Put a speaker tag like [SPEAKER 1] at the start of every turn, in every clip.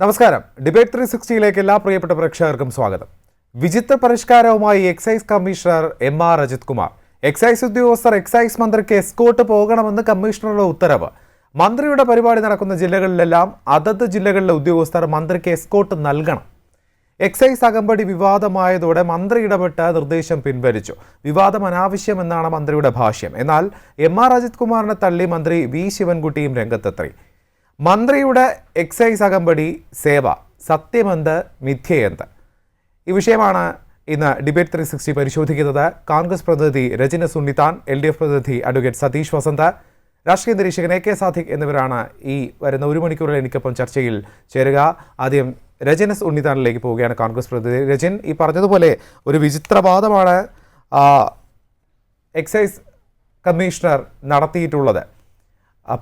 [SPEAKER 1] നമസ്കാരം. ഡിബേറ്റ് 360യിലേക്ക് എല്ലാ പ്രിയപ്പെട്ട പ്രേക്ഷകർക്കും സ്വാഗതം. വിചിത്ര പരിഷ്കാരവുമായി excise commissioner M R. Ajith Kumar. Excise ഉദ്യോഗസ്ഥർ എക്സൈസ് മന്ത്രിക്ക് എസ്കോർട്ട് പോകണമെന്ന് കമ്മീഷണറുടെ ഉത്തരവ്. മന്ത്രിയുടെ പരിപാടി നടക്കുന്ന ജില്ലകളിലെല്ലാം അതത് ജില്ലകളിലെ ഉദ്യോഗസ്ഥർ മന്ത്രിക്ക് എസ്കോർട്ട് നൽകണം. എക്സൈസ് അകമ്പടി വിവാദമായതോടെ മന്ത്രി ഇടപെട്ട് നിർദ്ദേശം പിൻവലിച്ചു. വിവാദം അനാവശ്യമെന്നാണ് മന്ത്രിയുടെ ഭാഷ്യം. എന്നാൽ എം.ആർ. അജിത് കുമാറിനെ തള്ളി മന്ത്രി വി ശിവൻകുട്ടിയും രംഗത്തെത്തി. മന്ത്രിയുടെ എക്സൈസ് അകമ്പടി സേവ സത്യമെന്ത് മിഥ്യയെന്ത്? ഈ വിഷയമാണ് ഇന്ന് ഡിബേറ്റ് 360 പരിശോധിക്കുന്നത്. കോൺഗ്രസ് പ്രതിനിധി രജനീസ് ഉണ്ണിത്താൻ, LDF പ്രതിനിധി അഡ്വക്കേറ്റ് സതീഷ് വസന്ത്, രാഷ്ട്രീയ നിരീക്ഷകൻ AK സാദിഖ് എന്നിവരാണ് ഈ വരുന്ന ഒരു മണിക്കൂറിൽ എനിക്കൊപ്പം ചർച്ചയിൽ ചേരുക. ആദ്യം രജനീസ് ഉണ്ണിത്താനിലേക്ക് പോവുകയാണ്. കോൺഗ്രസ് പ്രതിനിധി രജൻ, ഈ പറഞ്ഞതുപോലെ ഒരു വിചിത്രവാദമാണ് എക്സൈസ് കമ്മീഷണർ നടത്തിയിട്ടുള്ളത്.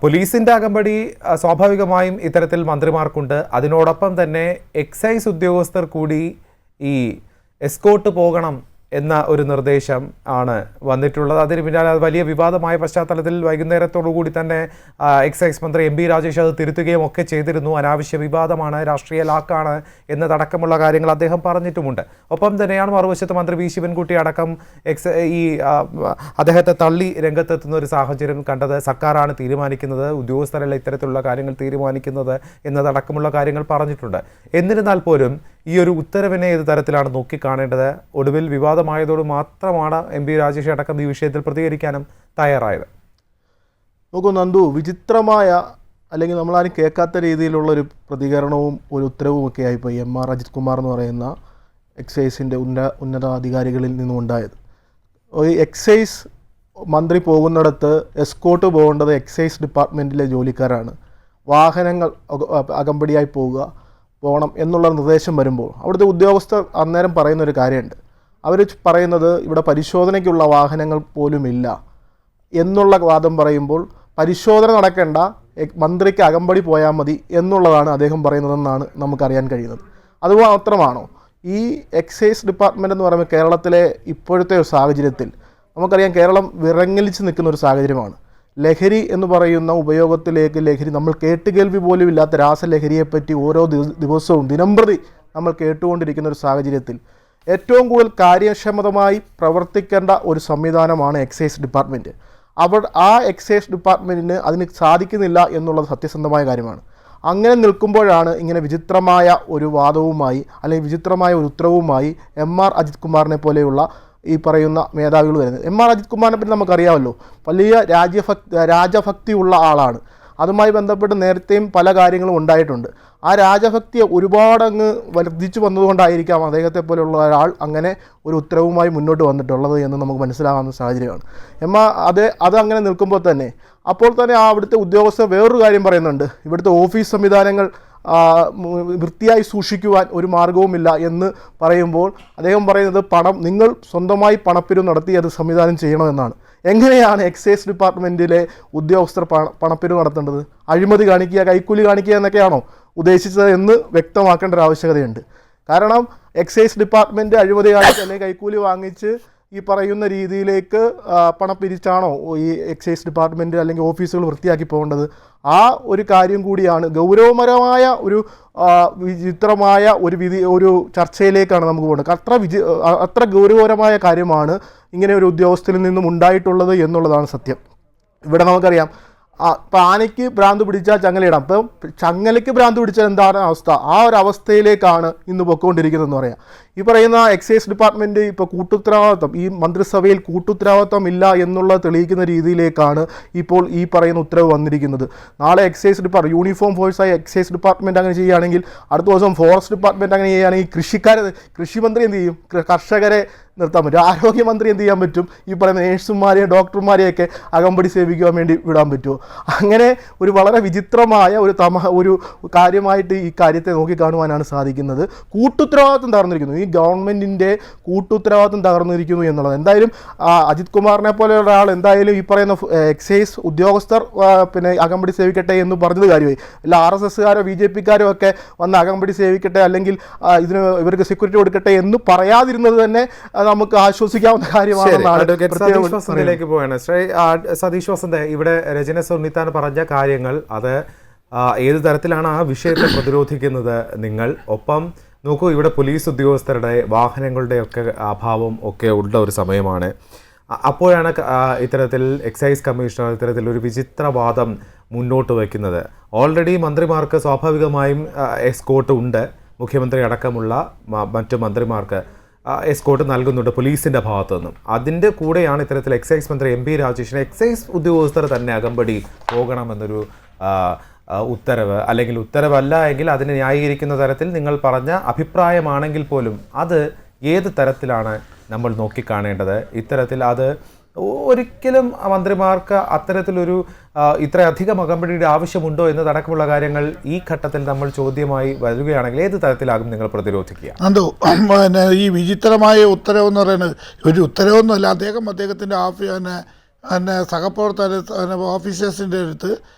[SPEAKER 1] പോലീസിൻ്റെ അകമ്പടി സ്വാഭാവികമായും ഇത്തരത്തിൽ മന്ത്രിമാർക്കുണ്ട്. അതിനോടൊപ്പം തന്നെ എക്സൈസ് ഉദ്യോഗസ്ഥർ കൂടി ഈ എസ്കോർട്ട് പോകണം എന്ന ഒരു നിർദ്ദേശം ആണ് വന്നിട്ടുള്ളത്. അതിന് പിന്നാലെ അത് വലിയ വിവാദമായ പശ്ചാത്തലത്തിൽ വൈകുന്നേരത്തോടുകൂടി തന്നെ എക്സൈസ് മന്ത്രി MP രാജേഷ് അത് തിരുത്തുകയും ഒക്കെ ചെയ്തിരുന്നു. അനാവശ്യ വിവാദമാണ്, രാഷ്ട്രീയ ലാക്കാണ് എന്നതടക്കമുള്ള കാര്യങ്ങൾ അദ്ദേഹം പറഞ്ഞിട്ടുമുണ്ട്. ഒപ്പം തന്നെയാണ് മറുവശത്ത് മന്ത്രി വി ശിവൻകുട്ടി അടക്കം അദ്ദേഹത്തെ തള്ളി രംഗത്തെത്തുന്ന ഒരു സാഹചര്യം കണ്ടത്. സർക്കാരാണ് തീരുമാനിക്കുന്നത്, ഉദ്യോഗസ്ഥരല്ല ഇത്തരത്തിലുള്ള കാര്യങ്ങൾ തീരുമാനിക്കുന്നത് എന്നതടക്കമുള്ള കാര്യങ്ങൾ പറഞ്ഞിട്ടുണ്ട്. എന്നിരുന്നാൽ പോലും ഈ ഒരു ഉത്തരവിനെ ഏത് തരത്തിലാണ് നോക്കിക്കാണേണ്ടത്? ഒടുവിൽ വിവാദമായതോട് മാത്രമാണ് MP രാജേഷ് അടക്കം ഈ വിഷയത്തിൽ പ്രതികരിക്കാനും തയ്യാറായത്.
[SPEAKER 2] നോക്കൂ നന്ദു, വിചിത്രമായ അല്ലെങ്കിൽ നമ്മളാരും കേൾക്കാത്ത രീതിയിലുള്ളൊരു പ്രതികരണവും ഒരു ഉത്തരവും ഒക്കെ ആയിപ്പോൾ M.R. അജിത് കുമാർ എന്ന് പറയുന്ന എക്സൈസിൻ്റെ ഉന്നതാധികാരികളിൽ നിന്നും ഉണ്ടായത്. ഈ എക്സൈസ് മന്ത്രി പോകുന്നിടത്ത് എസ്കോർട്ട് പോകേണ്ടത് എക്സൈസ് ഡിപ്പാർട്ട്മെൻറ്റിലെ ജോലിക്കാരാണ്. വാഹനങ്ങൾ അകമ്പടിയായി പോകണം എന്നുള്ള നിർദ്ദേശം വരുമ്പോൾ അവിടുത്തെ ഉദ്യോഗസ്ഥർ അന്നേരം പറയുന്നൊരു കാര്യമുണ്ട്. അവർ പറയുന്നത് ഇവിടെ പരിശോധനയ്ക്കുള്ള വാഹനങ്ങൾ പോലും ഇല്ല എന്നുള്ള വാദം പറയുമ്പോൾ പരിശോധന നടക്കേണ്ട, മന്ത്രിക്ക് അകമ്പടി പോയാൽ മതി എന്നുള്ളതാണ് അദ്ദേഹം പറയുന്നതെന്നാണ് നമുക്കറിയാൻ കഴിയുന്നത്. അതുമാത്രമാണോ ഈ എക്സൈസ് ഡിപ്പാർട്ട്മെൻറ്റ് എന്ന് പറയുമ്പോൾ കേരളത്തിലെ ഇപ്പോഴത്തെ ഒരു സാഹചര്യത്തിൽ നമുക്കറിയാം, കേരളം വിറങ്ങലിച്ച് നിൽക്കുന്ന ഒരു സാഹചര്യമാണ്. ലഹരി എന്ന് പറയുന്ന ഉപയോഗത്തിലേക്ക് ലഹരി നമ്മൾ കേട്ടുകേൾവി പോലും ഇല്ലാത്ത രാസലഹരിയെപ്പറ്റി ഓരോ ദിവസവും ദിനംപ്രതി നമ്മൾ കേട്ടുകൊണ്ടിരിക്കുന്ന ഒരു സാഹചര്യത്തിൽ ഏറ്റവും കൂടുതൽ കാര്യക്ഷമതമായി പ്രവർത്തിക്കേണ്ട ഒരു സംവിധാനമാണ് എക്സൈസ് ഡിപ്പാർട്ട്മെൻറ്റ്. ആ എക്സൈസ് ഡിപ്പാർട്ട്മെൻറ്റിന് അതിന് സാധിക്കുന്നില്ല എന്നുള്ളത് സത്യസന്ധമായ കാര്യമാണ്. അങ്ങനെ നിൽക്കുമ്പോഴാണ് ഇങ്ങനെ വിചിത്രമായ ഒരു വാദവുമായി അല്ലെങ്കിൽ വിചിത്രമായ ഒരു ഉത്തരവുമായി M.R. അജിത് കുമാറിനെ പോലെയുള്ള ഈ പറയുന്ന മേധാവികൾ വരുന്നത്. M.R. അജിത് കുമാറിനെ പറ്റി നമുക്കറിയാമല്ലോ, വലിയ രാജഭക്തിയുള്ള ആളാണ്. അതുമായി ബന്ധപ്പെട്ട് നേരത്തെയും പല കാര്യങ്ങളും ഉണ്ടായിട്ടുണ്ട്. ആ രാജഭക്തിയെ ഒരുപാടങ്ങ് വർദ്ധിച്ചു വന്നതുകൊണ്ടായിരിക്കാം അദ്ദേഹത്തെ പോലെയുള്ള ഒരാൾ അങ്ങനെ ഒരു ഉത്തരവുമായി മുന്നോട്ട് വന്നിട്ടുള്ളത് എന്ന് നമുക്ക് മനസ്സിലാകാവുന്ന സാഹചര്യമാണ്. അത് അങ്ങനെ നിൽക്കുമ്പോൾ തന്നെ അപ്പോൾ തന്നെ അവിടുത്തെ ഉദ്യോഗസ്ഥർ വേറൊരു കാര്യം പറയുന്നുണ്ട്. ഇവിടുത്തെ ഓഫീസ് സംവിധാനങ്ങൾ വൃത്തിയായി സൂക്ഷിക്കുവാൻ ഒരു മാർഗവുമില്ല എന്ന് പറയുമ്പോൾ അദ്ദേഹം പറയുന്നത് നിങ്ങൾ സ്വന്തമായി പണപ്പിരിവ് നടത്തി അത് സംവിധാനം ചെയ്യണമെന്നാണ്. എങ്ങനെയാണ് എക്സൈസ് ഡിപ്പാർട്ട്മെൻറ്റിലെ ഉദ്യോഗസ്ഥർ പണപ്പിരിവ് നടത്തേണ്ടത്? അഴിമതി കാണിക്കുക, കൈക്കൂലി കാണിക്കുക എന്നൊക്കെയാണോ ഉദ്ദേശിച്ചത് എന്ന് വ്യക്തമാക്കേണ്ട ഒരു ആവശ്യകതയുണ്ട്. കാരണം എക്സൈസ് ഡിപ്പാർട്ട്മെൻറ്റ് അഴിമതി കാണിച്ച് അല്ലെങ്കിൽ കൈക്കൂലി വാങ്ങിച്ച് ഈ പറയുന്ന രീതിയിലേക്ക് പണം പിരിച്ചാണോ ഈ എക്സൈസ് ഡിപ്പാർട്ട്മെൻറ്റ് അല്ലെങ്കിൽ ഓഫീസുകൾ വൃത്തിയാക്കി പോകേണ്ടത്? ആ ഒരു കാര്യം കൂടിയാണ് ഗൗരവപരമായ ഒരു വിചിത്രമായ ഒരു ചർച്ചയിലേക്കാണ് നമുക്ക് പോകുന്നത്. അത്ര ഗൗരവപരമായ കാര്യമാണ് ഇങ്ങനെ ഒരു ഉദ്യോഗസ്ഥരിൽ നിന്നും ഉണ്ടായിട്ടുള്ളത് എന്നുള്ളതാണ് സത്യം. ഇവിടെ നമുക്കറിയാം, ഇപ്പം ആനയ്ക്ക് ഭ്രാന്ത് പിടിച്ചാൽ ചങ്ങലയിടാം. അപ്പം ചങ്ങലയ്ക്ക് ഭ്രാന്ത് പിടിച്ചാൽ എന്താണ് അവസ്ഥ? ആ ഒരു അവസ്ഥയിലേക്കാണ് ഇന്ന് പൊയ്ക്കൊണ്ടിരിക്കുന്നതെന്ന് പറയാം. ഈ പറയുന്ന എക്സൈസ് ഡിപ്പാർട്ട്മെൻറ്റ് ഇപ്പോൾ കൂട്ടുത്തരവാദിത്വം, ഈ മന്ത്രിസഭയിൽ കൂട്ടുത്തരവാദിത്വം ഇല്ല എന്നുള്ളത് തെളിയിക്കുന്ന രീതിയിലേക്കാണ് ഇപ്പോൾ ഈ പറയുന്ന ഉത്തരവ് വന്നിരിക്കുന്നത്. നാളെ യൂണിഫോം ഫോഴ്സായ എക്സൈസ് ഡിപ്പാർട്ട്മെൻറ്റ് അങ്ങനെ ചെയ്യുകയാണെങ്കിൽ, അടുത്ത ദിവസം ഫോറസ്റ്റ് ഡിപ്പാർട്ട്മെൻറ്റ് അങ്ങനെ ചെയ്യുകയാണെങ്കിൽ കൃഷിമന്ത്രി എന്ത് ചെയ്യും? കർഷകരെ നിർത്താൻ പറ്റും. ആരോഗ്യമന്ത്രി എന്ത് ചെയ്യാൻ പറ്റും? ഈ പറയുന്ന നേഴ്സുമാരെയും ഡോക്ടർമാരെയൊക്കെ അകമ്പടി സേവിക്കുവാൻ വേണ്ടി വിടാൻ പറ്റുമോ? അങ്ങനെ ഒരു വളരെ വിചിത്രമായ ഒരു കാര്യമായിട്ട് ഈ കാര്യത്തെ നോക്കിക്കാണുവാനാണ് സാധിക്കുന്നത്. കൂട്ടുത്തരവാദിത്വം തകർന്നിരിക്കുന്നു. ഈ ഗവൺമെൻറ്റിൻ്റെ കൂട്ടുത്തരവാദിത്വം തകർന്നിരിക്കുന്നു എന്നുള്ളത് എന്തായാലും അജിത് കുമാറിനെ പോലെ ഒരാൾ എന്തായാലും ഈ പറയുന്ന എക്സൈസ് ഉദ്യോഗസ്ഥർ അകമ്പടി സേവിക്കട്ടെ എന്ന് പറഞ്ഞത് കാര്യമായി. അല്ല RSSകാരോ BJPക്കാരോ ഒക്കെ വന്ന് അകമ്പടി സേവിക്കട്ടെ അല്ലെങ്കിൽ ഇവർക്ക് സെക്യൂരിറ്റി കൊടുക്കട്ടെ എന്ന് പറയാതിരുന്നത് തന്നെ നമുക്ക് ആശ്വസിക്കാവുന്ന കാര്യമാണ്.
[SPEAKER 1] സതീഷ് വസന്ത്, ഇവിടെ രജനീസ് ഉണ്ണിത്താൻ പറഞ്ഞ കാര്യങ്ങൾ അത് ഏത് തരത്തിലാണ് ആ വിഷയത്തെ പ്രതിരോധിക്കുന്നത് നിങ്ങൾ? ഒപ്പം നോക്കൂ, ഇവിടെ പോലീസ് ഉദ്യോഗസ്ഥരുടെ വാഹനങ്ങളുടെയൊക്കെ അഭാവം ഒക്കെ ഉള്ള ഒരു സമയമാണ്. അപ്പോഴാണ് ഇത്തരത്തിൽ എക്സൈസ് കമ്മീഷണർ ഇത്തരത്തിലൊരു വിചിത്രവാദം മുന്നോട്ട് വയ്ക്കുന്നത്. ഓൾറെഡി മന്ത്രിമാർക്ക് സ്വാഭാവികമായും എസ്കോർട്ട് ഉണ്ട്. മുഖ്യമന്ത്രി അടക്കമുള്ള മറ്റു മന്ത്രിമാർക്ക് എസ്കോർട്ട് നൽകുന്നുണ്ട് പോലീസിൻ്റെ ഭാഗത്തു നിന്നും. അതിൻ്റെ കൂടെയാണ് ഇത്തരത്തിൽ എക്സൈസ് മന്ത്രി MP രാജേഷിന് എക്സൈസ് ഉദ്യോഗസ്ഥർ തന്നെ അകമ്പടി പോകണമെന്നൊരു ഉത്തരവ്, അല്ലെങ്കിൽ ഉത്തരവല്ല എങ്കിൽ അതിനെ ന്യായീകരിക്കുന്ന തരത്തിൽ നിങ്ങൾ പറഞ്ഞ അഭിപ്രായമാണെങ്കിൽ പോലും അത് ഏത് തരത്തിലാണ് നമ്മൾ നോക്കിക്കാണേണ്ടത്? ഇത്തരത്തിൽ അത് ഒരിക്കലും മന്ത്രിമാർക്ക് അത്തരത്തിലൊരു ഇത്രയധികം അകമ്പടിയുടെ ആവശ്യമുണ്ടോ എന്നതടക്കമുള്ള കാര്യങ്ങൾ ഈ ഘട്ടത്തിൽ നമ്മൾ ചോദ്യമായി വരികയാണെങ്കിൽ ഏത് തരത്തിലാകും നിങ്ങൾ പ്രതിരോധിക്കുക?
[SPEAKER 3] അതോ ഈ വിചിത്രമായ ഉത്തരവെന്ന് പറയുന്നത് ഒരു ഉത്തരവൊന്നുമല്ല. അദ്ദേഹത്തിൻ്റെ സഹപ്രവർത്തകർ ഓഫീസേഴ്സിൻ്റെ അടുത്ത്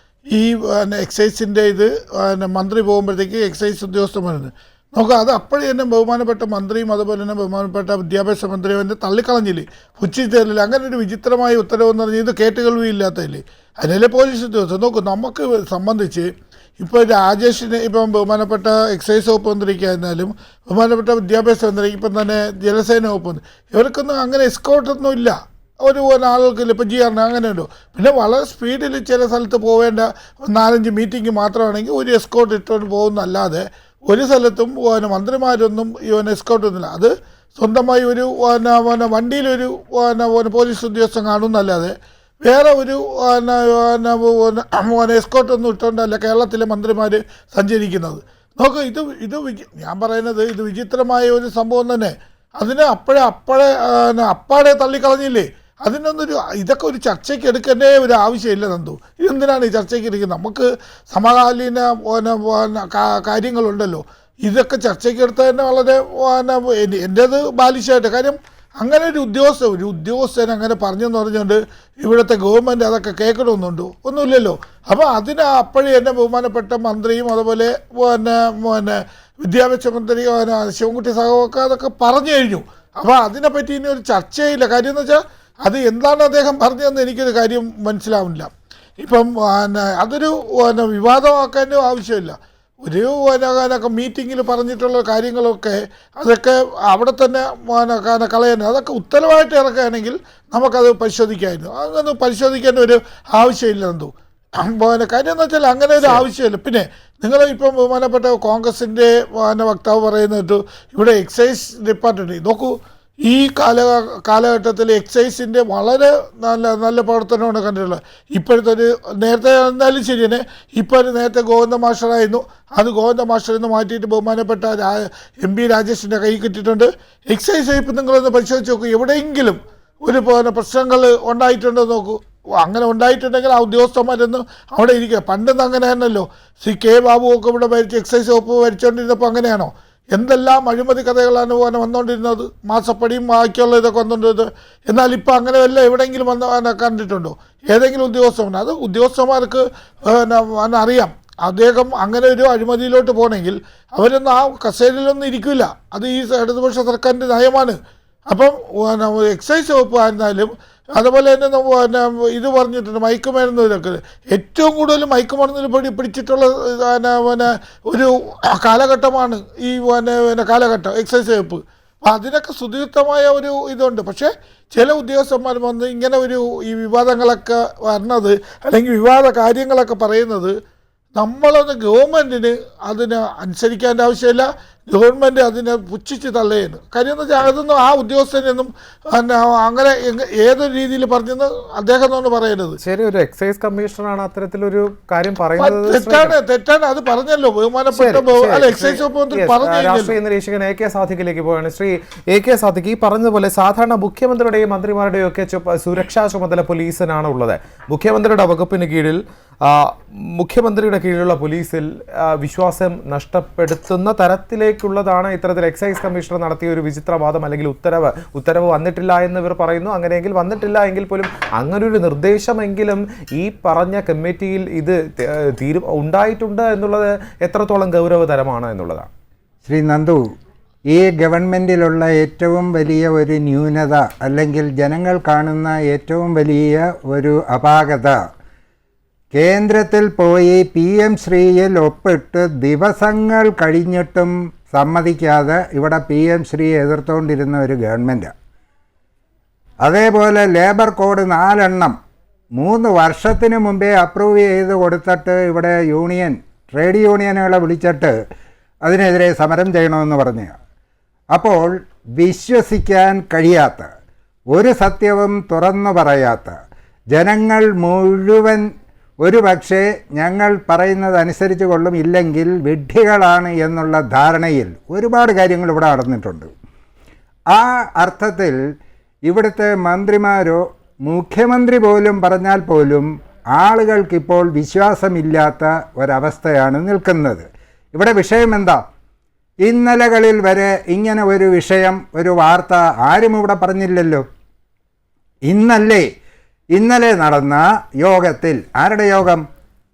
[SPEAKER 3] ഈ എക്സൈസിൻ്റെ ഇത് മന്ത്രി പോകുമ്പോഴത്തേക്ക് എക്സൈസ് ഉദ്യോഗസ്ഥർ വരുന്നത് നോക്കുക. അത് അപ്പോഴേ തന്നെ ബഹുമാനപ്പെട്ട മന്ത്രിയും അതുപോലെ തന്നെ ബഹുമാനപ്പെട്ട വിദ്യാഭ്യാസ മന്ത്രിയും എന്നെ തള്ളിക്കളഞ്ഞില്ലേ, പുച്ഛിച്ചേരില്ല. അങ്ങനെ ഒരു വിചിത്രമായ ഉത്തരവെന്ന് പറഞ്ഞാൽ ഇത് കേട്ടുകേൾവിയില്ലാത്തതില്ലേ. അതിലെ പോലീസ് ഉദ്യോഗസ്ഥർ നോക്കൂ, നമുക്ക് സംബന്ധിച്ച് ഇപ്പോൾ രാജേഷിന് ഇപ്പം ബഹുമാനപ്പെട്ട എക്സൈസ് വകുപ്പ് മന്ത്രിക്കായിരുന്നാലും ബഹുമാനപ്പെട്ട വിദ്യാഭ്യാസ മന്ത്രി ഇപ്പം തന്നെ ജലസേന വകുപ്പ് മന്ത്രി, ഇവർക്കൊന്നും അങ്ങനെ എസ്കോർട്ടൊന്നും ഇല്ല. ഒരു ആളുകൾക്കില്ല. ഇപ്പോൾ GR അങ്ങനെയുണ്ടോ. പിന്നെ വളരെ സ്പീഡിൽ ചില സ്ഥലത്ത് പോവേണ്ട 4-5 മീറ്റിംഗ് മാത്രമാണെങ്കിൽ ഒരു എസ്കോർട്ട് ഇട്ടുകൊണ്ട് പോകുന്നല്ലാതെ ഒരു സ്ഥലത്തും മന്ത്രിമാരൊന്നും എസ്കോർട്ടൊന്നുമില്ല. അത് സ്വന്തമായി ഒരു വണ്ടിയിലൊരു പോലീസ് ഉദ്യോഗസ്ഥൻ കാണുന്നല്ലാതെ വേറെ ഒരു എസ്കോർട്ടൊന്നും ഇട്ടുകൊണ്ടല്ല കേരളത്തിലെ മന്ത്രിമാർ സഞ്ചരിക്കുന്നത്. നോക്ക്, ഇത് ഞാൻ പറയുന്നത് ഇത് വിചിത്രമായ ഒരു സംഭവം തന്നെ. അതിനെ അപ്പാടെ തള്ളിക്കളഞ്ഞില്ലേ. ഇതൊക്കെ ഒരു ചർച്ചയ്ക്ക് എടുക്കേണ്ടേ ഒരു ആവശ്യമില്ല നന്ദു. ഇതെന്തിനാണ് ഈ ചർച്ചയ്ക്ക് എടുക്കുന്നത്? നമുക്ക് സമകാലീന കാര്യങ്ങളുണ്ടല്ലോ. ഇതൊക്കെ ചർച്ചയ്ക്ക് എടുത്താൽ തന്നെ വളരെ എൻ്റേത് ബാലിശമായിട്ട്. കാര്യം അങ്ങനെ ഒരു ഉദ്യോഗസ്ഥൻ അങ്ങനെ പറഞ്ഞെന്ന് പറഞ്ഞുകൊണ്ട് ഇവിടുത്തെ ഗവൺമെൻറ് അതൊക്കെ കേൾക്കണമെന്നുണ്ടോ? ഒന്നുമില്ലല്ലോ. അപ്പോൾ അപ്പോഴേ എന്നെ ബഹുമാനപ്പെട്ട മന്ത്രിയും അതുപോലെ വിദ്യാഭ്യാസ മന്ത്രി ശിവൻകുട്ടി സഹമൊക്കെ അതൊക്കെ പറഞ്ഞു കഴിഞ്ഞു. അപ്പോൾ അതിനെപ്പറ്റി ഇനി ഒരു ചർച്ചയില്ല. കാര്യം എന്ന് വെച്ചാൽ അത് എന്താണ് അദ്ദേഹം പറഞ്ഞതെന്ന് എനിക്കൊരു കാര്യം മനസ്സിലാവുന്നില്ല. ഇപ്പം അതൊരു വിവാദമാക്കാനും ആവശ്യമില്ല. ഒരു മീറ്റിങ്ങിൽ പറഞ്ഞിട്ടുള്ള കാര്യങ്ങളൊക്കെ അതൊക്കെ അവിടെ തന്നെ കളയാനും അതൊക്കെ ഉത്തരവായിട്ട് ഇറക്കുകയാണെങ്കിൽ നമുക്കത് പരിശോധിക്കാമായിരുന്നു. അങ്ങനെ പരിശോധിക്കേണ്ട ഒരു ആവശ്യമില്ല എന്തോ. കാര്യം എന്ന് വെച്ചാൽ അങ്ങനെ ഒരു ആവശ്യമില്ല. പിന്നെ നിങ്ങൾ ഇപ്പം ബഹുമാനപ്പെട്ട കോൺഗ്രസിൻ്റെ വക്താവ് പറയുന്നത് ഇവിടെ എക്സൈസ് ഡിപ്പാർട്ട്മെൻറ്റ് നോക്കൂ, ഈ കാലഘട്ടത്തിൽ എക്സൈസിൻ്റെ വളരെ നല്ല പ്രവർത്തനമാണ് കണ്ടിട്ടുള്ളത്. ഇപ്പോഴത്തെ നേരത്തെ എന്നാലും ശരി തന്നെ, ഇപ്പോൾ നേരത്തെ ഗോവിന്ദ മാസ്റ്ററായിരുന്നു. അത് ഗോവിന്ദ മാസ്റ്ററിൽ നിന്ന് മാറ്റിയിട്ട് ബഹുമാനപ്പെട്ട MP രാജേഷിൻ്റെ കൈ കിട്ടിയിട്ടുണ്ട്. എക്സൈസ് ഇപ്പം നിങ്ങളൊന്ന് പരിശോധിച്ച് നോക്കൂ, എവിടെയെങ്കിലും ഒരു പ്രശ്നങ്ങൾ ഉണ്ടായിട്ടുണ്ടോ നോക്കൂ. അങ്ങനെ ഉണ്ടായിട്ടുണ്ടെങ്കിൽ ആ ഉദ്യോഗസ്ഥന്മാരൊന്നും അവിടെ ഇരിക്കുക. പണ്ടൊന്നും അങ്ങനെ ആണല്ലോ. K ബാബു ഒക്കെ ഇവിടെ ഭരിച്ച് എക്സൈസ് വകുപ്പ് ഭരിച്ചുകൊണ്ടിരുന്നപ്പോൾ അങ്ങനെയാണോ? എന്തെല്ലാം അഴിമതി കഥകളാണ് വന്നുകൊണ്ടിരുന്നത്. മാസപ്പടിയും ബാക്കിയുള്ള ഇതൊക്കെ വന്നുകൊണ്ടിരുന്നത്. എന്നാൽ ഇപ്പോൾ അങ്ങനെ വല്ല എവിടെയെങ്കിലും കണ്ടിട്ടുണ്ടോ ഏതെങ്കിലും ഉദ്യോഗസ്ഥന്മാർ? അത് ഉദ്യോഗസ്ഥന്മാർക്ക് അറിയാം. അദ്ദേഹം അങ്ങനെ ഒരു അഴിമതിയിലോട്ട് പോകണമെങ്കിൽ അവരൊന്നും ആ കസേരയിലൊന്നും ഇരിക്കില്ല. അത് ഈ ഇടതുപക്ഷ സർക്കാരിൻ്റെ നയമാണ്. അപ്പം എക്സൈസ് വകുപ്പ് ആയിരുന്നാലും അതുപോലെ തന്നെ ഇത് പറഞ്ഞിട്ടുണ്ട് മയക്കുമരുന്ന്. ഇതൊക്കെ ഏറ്റവും കൂടുതൽ മയക്കുമരുന്നിൽ പിടിച്ചിട്ടുള്ള ഒരു കാലഘട്ടമാണ് ഈ കാലഘട്ടം എക്സൈസ് വകുപ്പ്. അപ്പം അതിനൊക്കെ സുദീർഘമായ ഒരു ഇതുണ്ട്. പക്ഷേ ചില ഉദ്യോഗസ്ഥന്മാർ വന്ന് ഇങ്ങനെ ഈ വിവാദങ്ങളൊക്കെ വരുന്നത് അല്ലെങ്കിൽ വിവാദ കാര്യങ്ങളൊക്കെ പറയുന്നത് ഗവൺമെൻറ്റിന് അതിന് അനുസരിക്കേണ്ട ആവശ്യമില്ല. ഗവൺമെൻറ് അതിനെ പുച്ഛിച്ച് തള്ളുകയാണ്. കാര്യം എന്ന് വെച്ചാൽ അതൊന്നും ആ ഉദ്യോഗസ്ഥനൊന്നും അങ്ങനെ ഏതൊരു രീതിയിൽ പറഞ്ഞെന്ന് അദ്ദേഹം എന്നാണ് പറയുന്നത്.
[SPEAKER 1] ശരി, ഒരു എക്സൈസ് കമ്മീഷണറാണ് അത്തരത്തിലൊരു കാര്യം പറയുന്നത്.
[SPEAKER 3] തെറ്റാണ്. അത് പറഞ്ഞല്ലോ ബഹുമാനപ്പെട്ട എക്സൈസ് വകുപ്പ് മന്ത്രി പറഞ്ഞു.
[SPEAKER 1] രാഷ്ട്രീയ നിരീക്ഷകൻ AK സാദിഖിലേക്ക് പോവുകയാണ്. ശ്രീ AK സാദിഖ്, ഈ പറഞ്ഞതുപോലെ സാധാരണ മുഖ്യമന്ത്രിയുടെയും മന്ത്രിമാരുടെയും ഒക്കെ സുരക്ഷാ ചുമതല പോലീസിനാണ് ഉള്ളത്. മുഖ്യമന്ത്രിയുടെ വകുപ്പിന് കീഴിൽ മുഖ്യമന്ത്രിയുടെ കീഴിലുള്ള പോലീസിൽ വിശ്വാസം നഷ്ടപ്പെടുത്തുന്ന തരത്തിലേക്കുള്ളതാണ് ഇത്തരത്തിൽ എക്സൈസ് കമ്മീഷണർ നടത്തിയ ഒരു വിചിത്രവാദം അല്ലെങ്കിൽ ഉത്തരവ് വന്നിട്ടില്ല എന്ന് ഇവർ പറയുന്നു. അങ്ങനെയെങ്കിൽ വന്നിട്ടില്ല എങ്കിൽ പോലും അങ്ങനൊരു നിർദ്ദേശമെങ്കിലും ഈ പറഞ്ഞ കമ്മിറ്റിയിൽ ഇത് ഉണ്ടായിട്ടുണ്ട് എന്നുള്ളത് എത്രത്തോളം ഗൗരവതരമാണ് എന്നുള്ളതാണ്.
[SPEAKER 4] ശ്രീ നന്ദു, ഈ ഗവൺമെൻറ്റിലുള്ള ഏറ്റവും വലിയ ഒരു ന്യൂനത അല്ലെങ്കിൽ ജനങ്ങൾ കാണുന്ന ഏറ്റവും വലിയ ഒരു അപാകത കേന്ദ്രത്തിൽ പോയി PM ശ്രീയിൽ ഒപ്പിട്ട് ദിവസങ്ങൾ കഴിഞ്ഞിട്ടും സമ്മതിക്കാതെ ഇവിടെ PM ശ്രീയെ എതിർത്തുകൊണ്ടിരുന്ന ഒരു ഗവൺമെൻറ്റാണ്. അതേപോലെ ലേബർ കോഡ് 4 3 വർഷത്തിന് മുമ്പേ അപ്രൂവ് ചെയ്ത് കൊടുത്തിട്ട് ഇവിടെ ട്രേഡ് യൂണിയനുകളെ വിളിച്ചിട്ട് അതിനെതിരെ സമരം ചെയ്യണമെന്ന് പറഞ്ഞു. അപ്പോൾ വിശ്വസിക്കാൻ കഴിയാത്ത, ഒരു സത്യവും തുറന്നു പറയാത്ത ജനങ്ങൾ മുഴുവൻ ഒരു പക്ഷേ ഞങ്ങൾ പറയുന്നത് അനുസരിച്ച് കൊള്ളും, ഇല്ലെങ്കിൽ വിഡ്ഢികളാണ് എന്നുള്ള ധാരണയിൽ ഒരുപാട് കാര്യങ്ങൾ ഇവിടെ നടന്നിട്ടുണ്ട്. ആ അർത്ഥത്തിൽ ഇവിടുത്തെ മന്ത്രിമാരോ മുഖ്യമന്ത്രി പോലും പറഞ്ഞാൽ പോലും ആളുകൾക്കിപ്പോൾ വിശ്വാസമില്ലാത്ത ഒരവസ്ഥയാണ് നിൽക്കുന്നത്. ഇവിടെ വിഷയം എന്താ? ഇന്നലകളിൽ വരെ ഇങ്ങനെ ഒരു വിഷയം, ഒരു വാർത്ത ആരും ഇവിടെ പറഞ്ഞില്ലല്ലോ. ഇന്നലെ നടന്ന യോഗത്തിൽ, ആരുടെ യോഗം?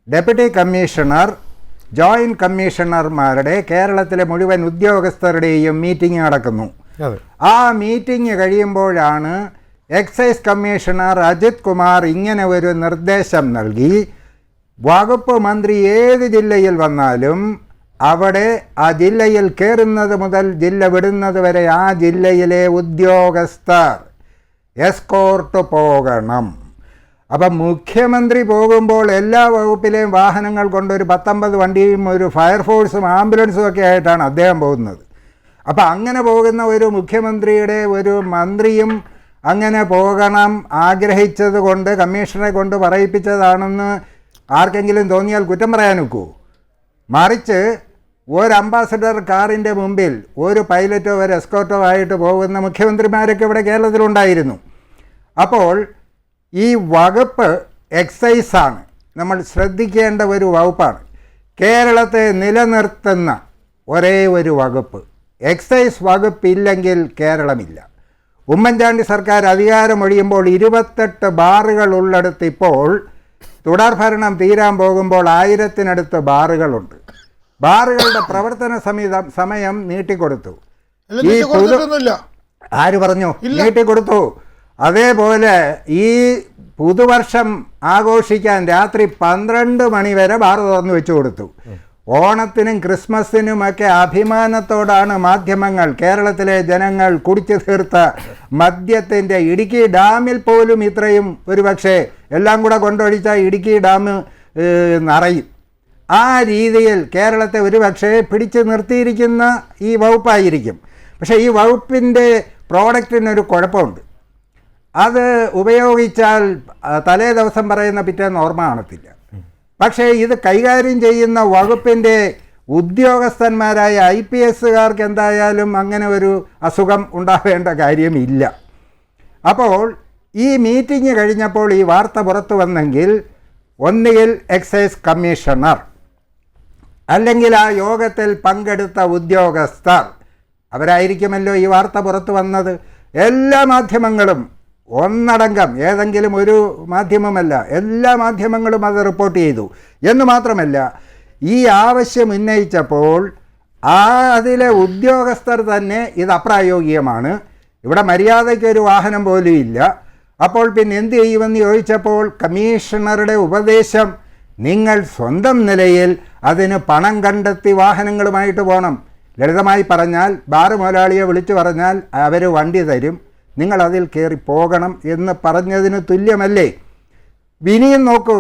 [SPEAKER 4] ഡെപ്യൂട്ടി കമ്മീഷണർ, ജോയിൻറ്റ് കമ്മീഷണർമാരുടെ, കേരളത്തിലെ മുഴുവൻ ഉദ്യോഗസ്ഥരുടെയും മീറ്റിംഗ് നടക്കുന്നു. ആ മീറ്റിംഗ് കഴിയുമ്പോഴാണ് എക്സൈസ് കമ്മീഷണർ അജിത് കുമാർ ഇങ്ങനെ ഒരു നിർദ്ദേശം നൽകി. വകുപ്പ് മന്ത്രി ഏത് ജില്ലയിൽ വന്നാലും അവിടെ ആ ജില്ലയിൽ കയറുന്നത് മുതൽ ജില്ല വിടുന്നത് വരെ ആ ജില്ലയിലെ ഉദ്യോഗസ്ഥർ എസ്കോർട്ട് പോകണം. അപ്പം മുഖ്യമന്ത്രി പോകുമ്പോൾ എല്ലാ വകുപ്പിലെയും വാഹനങ്ങൾ കൊണ്ട് ഒരു 19 വണ്ടിയും ഒരു ഫയർഫോഴ്സും ആംബുലൻസും ഒക്കെ ആയിട്ടാണ് അദ്ദേഹം പോകുന്നത്. അപ്പം അങ്ങനെ പോകുന്ന ഒരു മുഖ്യമന്ത്രിയുടെ ഒരു മന്ത്രിയും അങ്ങനെ പോകണം ആഗ്രഹിച്ചത് കൊണ്ട്, കമ്മീഷണറെ കൊണ്ട് പറയിപ്പിച്ചതാണെന്ന് ആർക്കെങ്കിലും തോന്നിയാൽ കുറ്റം പറയാൻ ഒക്കുമോ? മറിച്ച് ഒരു അംബാസഡർ കാറിൻ്റെ മുമ്പിൽ ഒരു പൈലറ്റോ ഒരു എസ്കോർട്ടോ ആയിട്ട് പോകുന്ന മുഖ്യമന്ത്രിമാരൊക്കെ ഇവിടെ കേരളത്തിലുണ്ടായിരുന്നു. അപ്പോൾ ഈ വകുപ്പ് എക്സൈസാണ്, നമ്മൾ ശ്രദ്ധിക്കേണ്ട ഒരു വകുപ്പാണ്. കേരളത്തെ നിലനിർത്തുന്ന ഒരേ ഒരു വകുപ്പ് എക്സൈസ് വകുപ്പില്ലെങ്കിൽ കേരളമില്ല. ഉമ്മൻചാണ്ടി സർക്കാർ അധികാരമൊഴിയുമ്പോൾ 28 ബാറുകൾ ഉള്ളിടത്ത് ഇപ്പോൾ തുടർഭരണം തീരാൻ പോകുമ്പോൾ 1000-നടുത്ത് ബാറുകളുണ്ട്. ബാറുകളുടെ പ്രവർത്തന സമയം നീട്ടിക്കൊടുത്തു. ആര് പറഞ്ഞു? നീട്ടിക്കൊടുത്തു. അതേപോലെ ഈ പുതുവർഷം ആഘോഷിക്കാൻ രാത്രി 12 മണി വരെ ബാർ തുറന്നു വെച്ചു കൊടുത്തു. ഓണത്തിനും ക്രിസ്മസിനുമൊക്കെ അഭിമാനത്തോടാണ് മാധ്യമങ്ങൾ, കേരളത്തിലെ ജനങ്ങൾ കുടിച്ചു തീർത്ത മദ്യത്തിൻ്റെ, ഇടുക്കി ഡാമിൽ പോലും ഇത്രയും, ഒരു പക്ഷേ എല്ലാം കൂടെ കൊണ്ടൊഴിച്ചാൽ ഇടുക്കി ഡാം നിറയും. ആ രീതിയിൽ കേരളത്തെ ഒരു പക്ഷേ പിടിച്ചു നിർത്തിയിരിക്കുന്ന ഈ വകുപ്പായിരിക്കും. പക്ഷേ ഈ വകുപ്പിൻ്റെ പ്രോഡക്റ്റിനൊരു കുഴപ്പമുണ്ട്. അത് ഉപയോഗിച്ചാൽ തലേ ദിവസം പറയുന്ന പിറ്റേന്ന് ഓർമ്മ കാണത്തില്ല. പക്ഷേ ഇത് കൈകാര്യം ചെയ്യുന്ന വകുപ്പിൻ്റെ ഉദ്യോഗസ്ഥന്മാരായ IPSകാർക്ക് എന്തായാലും അങ്ങനെ ഒരു അസുഖം ഉണ്ടാവേണ്ട കാര്യമില്ല. അപ്പോൾ ഈ മീറ്റിംഗ് കഴിഞ്ഞപ്പോൾ ഈ വാർത്ത പുറത്തു വന്നെങ്കിൽ ഒന്നുകിൽ എക്സൈസ് കമ്മീഷണർ, അല്ലെങ്കിൽ ആ യോഗത്തിൽ പങ്കെടുത്ത ഉദ്യോഗസ്ഥർ, അവരായിരിക്കുമല്ലോ ഈ വാർത്ത പുറത്തു വന്നത്. എല്ലാ മാധ്യമങ്ങളും ഒന്നടങ്കം, ഏതെങ്കിലും ഒരു മാധ്യമമല്ല, എല്ലാ മാധ്യമങ്ങളും അത് റിപ്പോർട്ട് ചെയ്തു. എന്ന് മാത്രമല്ല, ഈ ആവശ്യം ഉന്നയിച്ചപ്പോൾ അതിലെ ഉദ്യോഗസ്ഥർ തന്നെ ഇത് അപ്രായോഗികമാണ്, ഇവിടെ മര്യാദയ്ക്കൊരു വാഹനം പോലും ഇല്ല, അപ്പോൾ പിന്നെ എന്ത് ചെയ്യുമെന്ന് ചോദിച്ചപ്പോൾ കമ്മീഷണറുടെ ഉപദേശം, നിങ്ങൾ സ്വന്തം നിലയിൽ അതിന് പണം കണ്ടെത്തി വാഹനങ്ങളുമായിട്ട് പോകണം. ലളിതമായി പറഞ്ഞാൽ, ബാർ മുതലാളിയെ വിളിച്ചു പറഞ്ഞാൽ അവർ വണ്ടി തരും, നിങ്ങളതിൽ കയറി പോകണം എന്ന് പറഞ്ഞതിന് തുല്യമല്ലേ? ഇനിയും നോക്കൂ,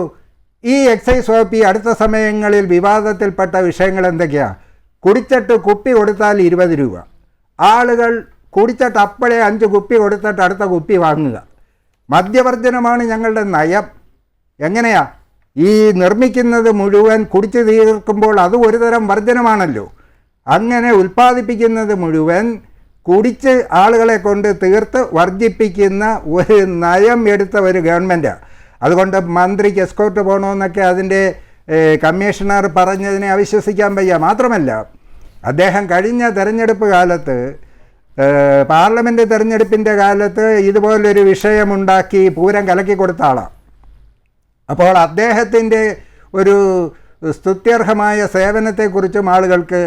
[SPEAKER 4] ഈ എക്സൈസ് വകുപ്പ് ഈ അടുത്ത സമയങ്ങളിൽ വിവാദത്തിൽപ്പെട്ട വിഷയങ്ങൾ എന്തൊക്കെയാണ്? കുടിച്ചിട്ട് കുപ്പി കൊടുത്താൽ 20 രൂപ, ആളുകൾ കുടിച്ചിട്ട് അപ്പോഴേ 5 കുപ്പി കൊടുത്തിട്ട് അടുത്ത കുപ്പി വാങ്ങുക. മദ്യവർജനമാണ് ഞങ്ങളുടെ നയം. എങ്ങനെയാ ഈ നിർമ്മിക്കുന്നത് മുഴുവൻ കുടിച്ചു തീർക്കുമ്പോൾ അത് ഒരു തരം വർജനമാണല്ലോ. അങ്ങനെ ഉൽപ്പാദിപ്പിക്കുന്നത് മുഴുവൻ കുടിച്ച് ആളുകളെ കൊണ്ട് തീർത്ത് വർജിപ്പിക്കുന്ന ഒരു നയം എടുത്ത ഒരു ഗവൺമെൻറ്റാണ്. അതുകൊണ്ട് മന്ത്രിക്ക് എസ്കോർട്ട് പോകണമെന്നൊക്കെ അതിൻ്റെ കമ്മീഷണർ പറഞ്ഞതിനെ അവിശ്വസിക്കാൻ വയ്യ. മാത്രമല്ല, അദ്ദേഹം കഴിഞ്ഞ തെരഞ്ഞെടുപ്പ് കാലത്ത്, പാർലമെൻറ്റ് തെരഞ്ഞെടുപ്പിൻ്റെ കാലത്ത് ഇതുപോലൊരു വിഷയമുണ്ടാക്കി പൂരം കലക്കി കൊടുത്ത ആളാണ്. അപ്പോൾ അദ്ദേഹത്തിൻ്റെ ഒരു സ്തുത്യർഹമായ സേവനത്തെക്കുറിച്ചും ആളുകൾക്ക്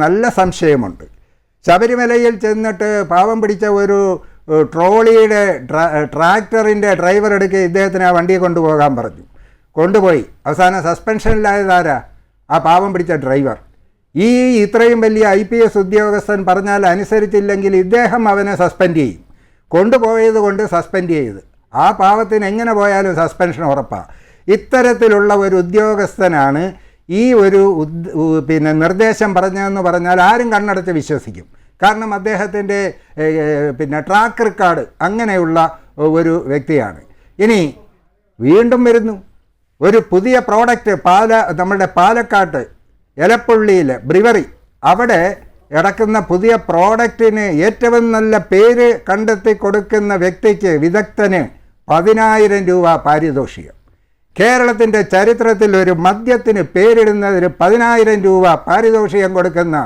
[SPEAKER 4] നല്ല സംശയമുണ്ട്. ശബരിമലയിൽ ചെന്നിട്ട് പാവം പിടിച്ച ഒരു ട്രോളിയുടെ ട്രാക്ടറിൻ്റെ ഡ്രൈവർ എടുക്കുക ഇദ്ദേഹത്തിന് ആ വണ്ടിയെ കൊണ്ടുപോകാൻ പറഞ്ഞു. കൊണ്ടുപോയി അവസാനം സസ്പെൻഷനിലായതാരാ? ആ പാവം പിടിച്ച ഡ്രൈവർ. ഇത്രയും വലിയ IPS ഉദ്യോഗസ്ഥൻ പറഞ്ഞാൽ അനുസരിച്ചില്ലെങ്കിൽ ഇദ്ദേഹം അവനെ സസ്പെൻഡ് ചെയ്യും. കൊണ്ടുപോയത് കൊണ്ട് സസ്പെൻഡ് ചെയ്ത് ആ പാവത്തിന് എങ്ങനെ പോയാലും സസ്പെൻഷൻ ഉറപ്പാണ്. ഇത്തരത്തിലുള്ള ഒരു ഉദ്യോഗസ്ഥനാണ് ഈ ഒരു നിർദ്ദേശം പറഞ്ഞതെന്ന് പറഞ്ഞാൽ ആരും കണ്ണടച്ച് വിശ്വസിക്കും. കാരണം അദ്ദേഹത്തിൻ്റെ ട്രാക്ക് റെക്കോർഡ് അങ്ങനെയുള്ള ഒരു വ്യക്തിയാണ്. ഇനി വീണ്ടും വരുന്നു ഒരു പുതിയ പ്രോഡക്റ്റ് നമ്മുടെ പാലക്കാട്ട് എലപ്പുള്ളിയിൽ ബ്രിവറി അവിടെ ഇറക്കുന്ന പുതിയ പ്രോഡക്റ്റിന് ഏറ്റവും നല്ല പേര് കണ്ടെത്തി കൊടുക്കുന്ന വ്യക്തിക്ക് വിദഗ്ധന് 10,000 രൂപ പാരിതോഷികം. കേരളത്തിൻ്റെ ചരിത്രത്തിൽ ഒരു മദ്യത്തിന് പേരിടുന്നതിന് 10,000 രൂപ പാരിതോഷികം കൊടുക്കുന്ന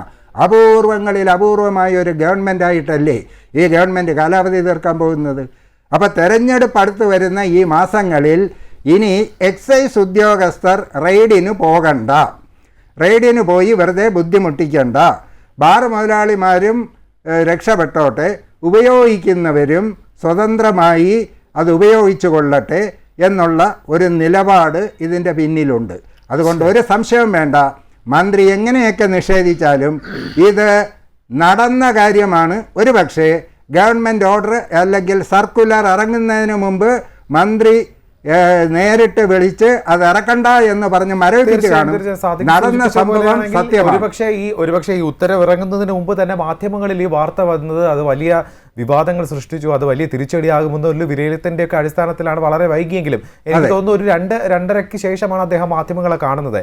[SPEAKER 4] അപൂർവങ്ങളിൽ അപൂർവമായ ഒരു ഗവൺമെൻറ്റായിട്ടല്ലേ ഈ ഗവൺമെൻറ് കാലാവധി തീർക്കാൻ പോകുന്നത്? അപ്പോൾ തെരഞ്ഞെടുപ്പ് അടുത്ത് വരുന്ന ഈ മാസങ്ങളിൽ ഇനി എക്സൈസ് ഉദ്യോഗസ്ഥർ റെയ്ഡിന് പോകണ്ട, റെയ്ഡിന് പോയി വെറുതെ ബുദ്ധിമുട്ടിക്കണ്ട, ബാർ മുതലാളിമാരും രക്ഷപ്പെട്ടോട്ടെ, ഉപയോഗിക്കുന്നവരും സ്വതന്ത്രമായി അത് ഉപയോഗിച്ചു കൊള്ളട്ടെ എന്നുള്ള ഒരു നിലപാട് ഇതിൻ്റെ പിന്നിലുണ്ട്. അതുകൊണ്ട് ഒരു സംശയം വേണ്ട, മന്ത്രി എങ്ങനെയൊക്കെ നിഷേധിച്ചാലും ഇത് നടന്ന കാര്യമാണ്. ഒരു പക്ഷേ ഗവൺമെൻറ് ഓർഡർ അല്ലെങ്കിൽ സർക്കുലർ ഇറങ്ങുന്നതിന് മുമ്പ് മന്ത്രി നേരിട്ട് വിളിച്ച് അത് ഇറക്കണ്ട എന്ന് പറഞ്ഞ് മരവിപ്പിച്ച് കാണും. നടന്ന സംഭവം സത്യമാണ്.
[SPEAKER 1] ഒരുപക്ഷെ ഈ ഉത്തരവ് ഇറങ്ങുന്നതിന് മുമ്പ് തന്നെ മാധ്യമങ്ങളിൽ ഈ വാർത്ത വന്നത് അത് വലിയ വിവാദങ്ങൾ സൃഷ്ടിച്ചു, അത് വലിയ തിരിച്ചടിയാകുമെന്നൊരു വിലയിരുത്തലിന്റെ ഒക്കെ അടിസ്ഥാനത്തിലാണ് വളരെ വൈകിയെങ്കിലും എനിക്ക് തോന്നുന്നു ഒരു 2-2:30 ശേഷമാണ് അദ്ദേഹം മാധ്യമങ്ങളെ കാണുന്നത്,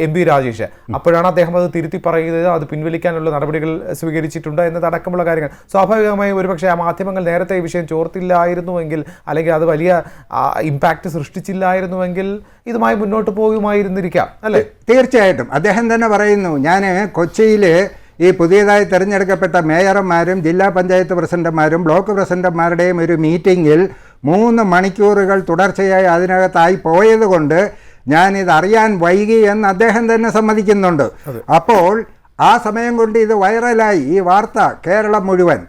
[SPEAKER 1] MP രാജേഷ്. അപ്പോഴാണ് അദ്ദേഹം അത് തിരുത്തി പറയുന്നത്, അത് പിൻവലിക്കാനുള്ള നടപടികൾ സ്വീകരിച്ചിട്ടുണ്ട് എന്നതടക്കമുള്ള കാര്യങ്ങൾ. സ്വാഭാവികമായും ഒരുപക്ഷെ ആ മാധ്യമങ്ങൾ നേരത്തെ ഈ വിഷയം ചോർത്തില്ലായിരുന്നുവെങ്കിൽ അല്ലെങ്കിൽ അത് വലിയ ഇമ്പാക്റ്റ് സൃഷ്ടിച്ചില്ലായിരുന്നുവെങ്കിൽ ഇതുമായി മുന്നോട്ട് പോകുമായിരുന്നിരിക്കാം അല്ലേ?
[SPEAKER 4] തീർച്ചയായിട്ടും. അദ്ദേഹം തന്നെ പറയുന്നു, ഞാൻ കൊച്ചിയിൽ ഈ പുതിയതായി തിരഞ്ഞെടുക്കപ്പെട്ട മേയർമാരും ജില്ലാ പഞ്ചായത്ത് പ്രസിഡന്റുമാരും ബ്ലോക്ക് പ്രസിഡന്റുമാരുടെയും ഒരു മീറ്റിങ്ങിൽ 3 മണിക്കൂറുകൾ തുടർച്ചയായി അതിനകത്തായി പോയതുകൊണ്ട് ഞാനിത് അറിയാൻ വൈകി എന്ന് അദ്ദേഹം തന്നെ സമ്മതിക്കുന്നുണ്ട്. അപ്പോൾ ആ സമയം കൊണ്ട് ഇത് വൈറലായി ഈ വാർത്ത കേരളം മുഴുവൻ.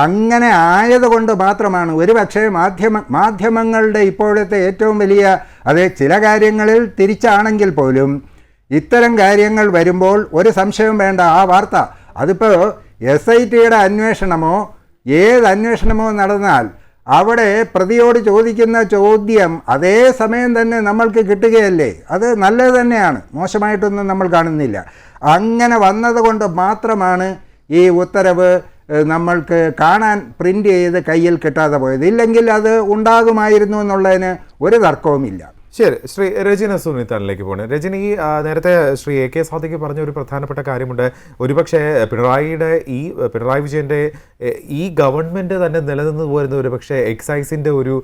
[SPEAKER 4] അങ്ങനെ ആയതുകൊണ്ട് മാത്രമാണ് ഒരുപക്ഷെ മാധ്യമങ്ങളുടെ ഇപ്പോഴത്തെ ഏറ്റവും വലിയ, അത് ചില കാര്യങ്ങളിൽ തിരിച്ചാണെങ്കിൽ പോലും ഇത്തരം കാര്യങ്ങൾ വരുമ്പോൾ ഒരു സംശയം വേണ്ട, ആ വാർത്ത അതിപ്പോൾ SITയുടെ അന്വേഷണമോ ഏത് അന്വേഷണമോ നടന്നാൽ അവിടെ പ്രതിയോട് ചോദിക്കുന്ന ചോദ്യം അതേ സമയം തന്നെ നമ്മൾക്ക് കിട്ടുകയല്ലേ, അത് നല്ലത് തന്നെയാണ്, മോശമായിട്ടൊന്നും നമ്മൾ കാണുന്നില്ല. അങ്ങനെ വന്നതുകൊണ്ട് മാത്രമാണ് ഈ ഉത്തരവ് നമ്മൾക്ക് കാണാൻ പ്രിൻ്റ് ചെയ്ത് കയ്യിൽ കിട്ടാതെ പോയത്. ഇല്ലെങ്കിൽ അത് ഉണ്ടാകുമായിരുന്നു എന്നുള്ളതിന് ഒരു തർക്കവുമില്ല.
[SPEAKER 1] ശരി, ശ്രീ രജനി സുനിത്താനിലേക്ക് പോകണേ. രജനി, നേരത്തെ ശ്രീ AK സാദിഖ് പറഞ്ഞ ഒരു പ്രധാനപ്പെട്ട കാര്യമുണ്ട്. ഒരുപക്ഷെ പിണറായി വിജയൻ്റെ ഈ ഗവൺമെൻറ് തന്നെ നിലനിന്ന് പോരുന്ന ഒരുപക്ഷെ എക്സൈസിൻ്റെ ഒരു